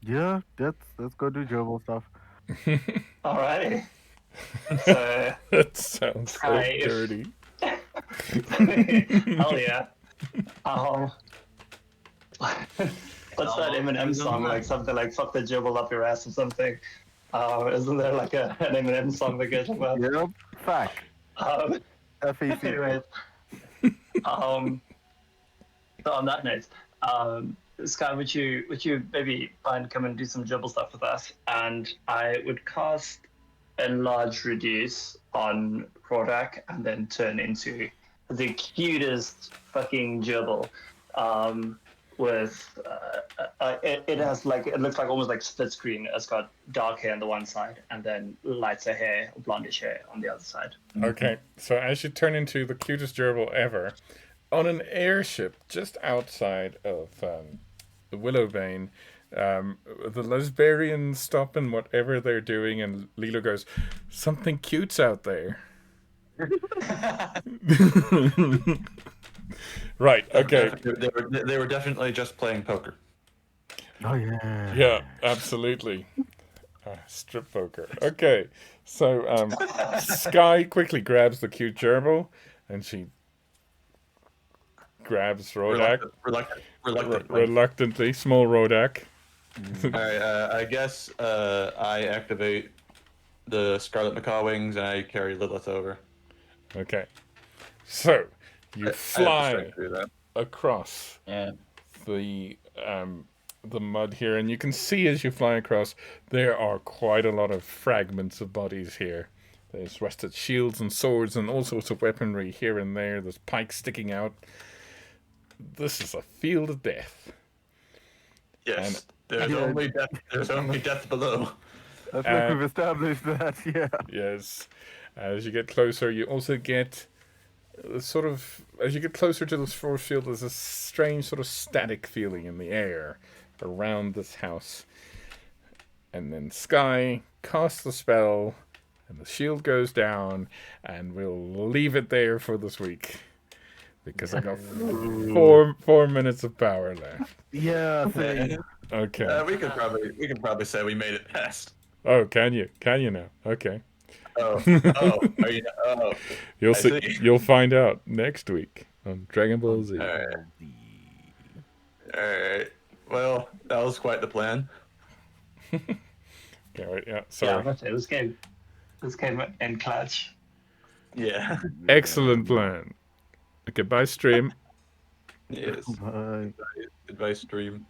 Yeah, let's go do gerbil stuff. Alrighty. So That sounds so Sky, if- dirty. hell yeah. What's that Eminem song? Like something like "fuck the gerbil up your ass" or something. Isn't there like an Eminem song that goes about? Yep, fact. FAC. Anyway, so on that note, Sky, would you maybe come and do some gerbil stuff with us? And I would cast enlarge reduce on Rodak and then turn into the cutest fucking gerbil. With it has like, it looks like almost like split screen. It's got dark hair on the one side and then lighter hair, blondish hair on the other side. Okay, so as you turn into the cutest gerbil ever, on an airship just outside of the Willowbane, the lesbians stop in whatever they're doing, and Lilo goes, "Something cute's out there." Right, okay. They were definitely just playing poker. Oh yeah. Yeah, absolutely. Strip poker. Okay, so Sky quickly grabs the cute gerbil, and she grabs Rodak reluctantly. Small Rodak. All right, I guess I activate the Scarlet Macaw wings and I carry Lilith over. Okay, so you I have the fly strength to do that. across Yeah. the mud here, and you can see as you fly across there are quite a lot of fragments of bodies here. There's rusted shields and swords and all sorts of weaponry here and there. There's pikes sticking out. This is a field of death. Yes. There's Yeah. only death. There's only death below. I feel like we've established that. Yeah. Yes. As you get closer, you also get sort of, as you get closer to this force field, there's a strange sort of static feeling in the air around this house. And then Sky casts the spell, and the shield goes down, and we'll leave it there for this week. Because I got 4 minutes of power left. Yeah. Same. Okay. We can probably say we made it past. Oh, can you? Can you now? Okay. Oh, are you? Oh, You'll I see. see. You'll find out next week on Dragon Ball Z. all right. All right. Well, that was quite the plan. Okay, right, yeah. Yeah, Sorry. but this game in clutch. Yeah. Excellent plan. Okay, bye stream. Yes. Bye. Goodbye, stream.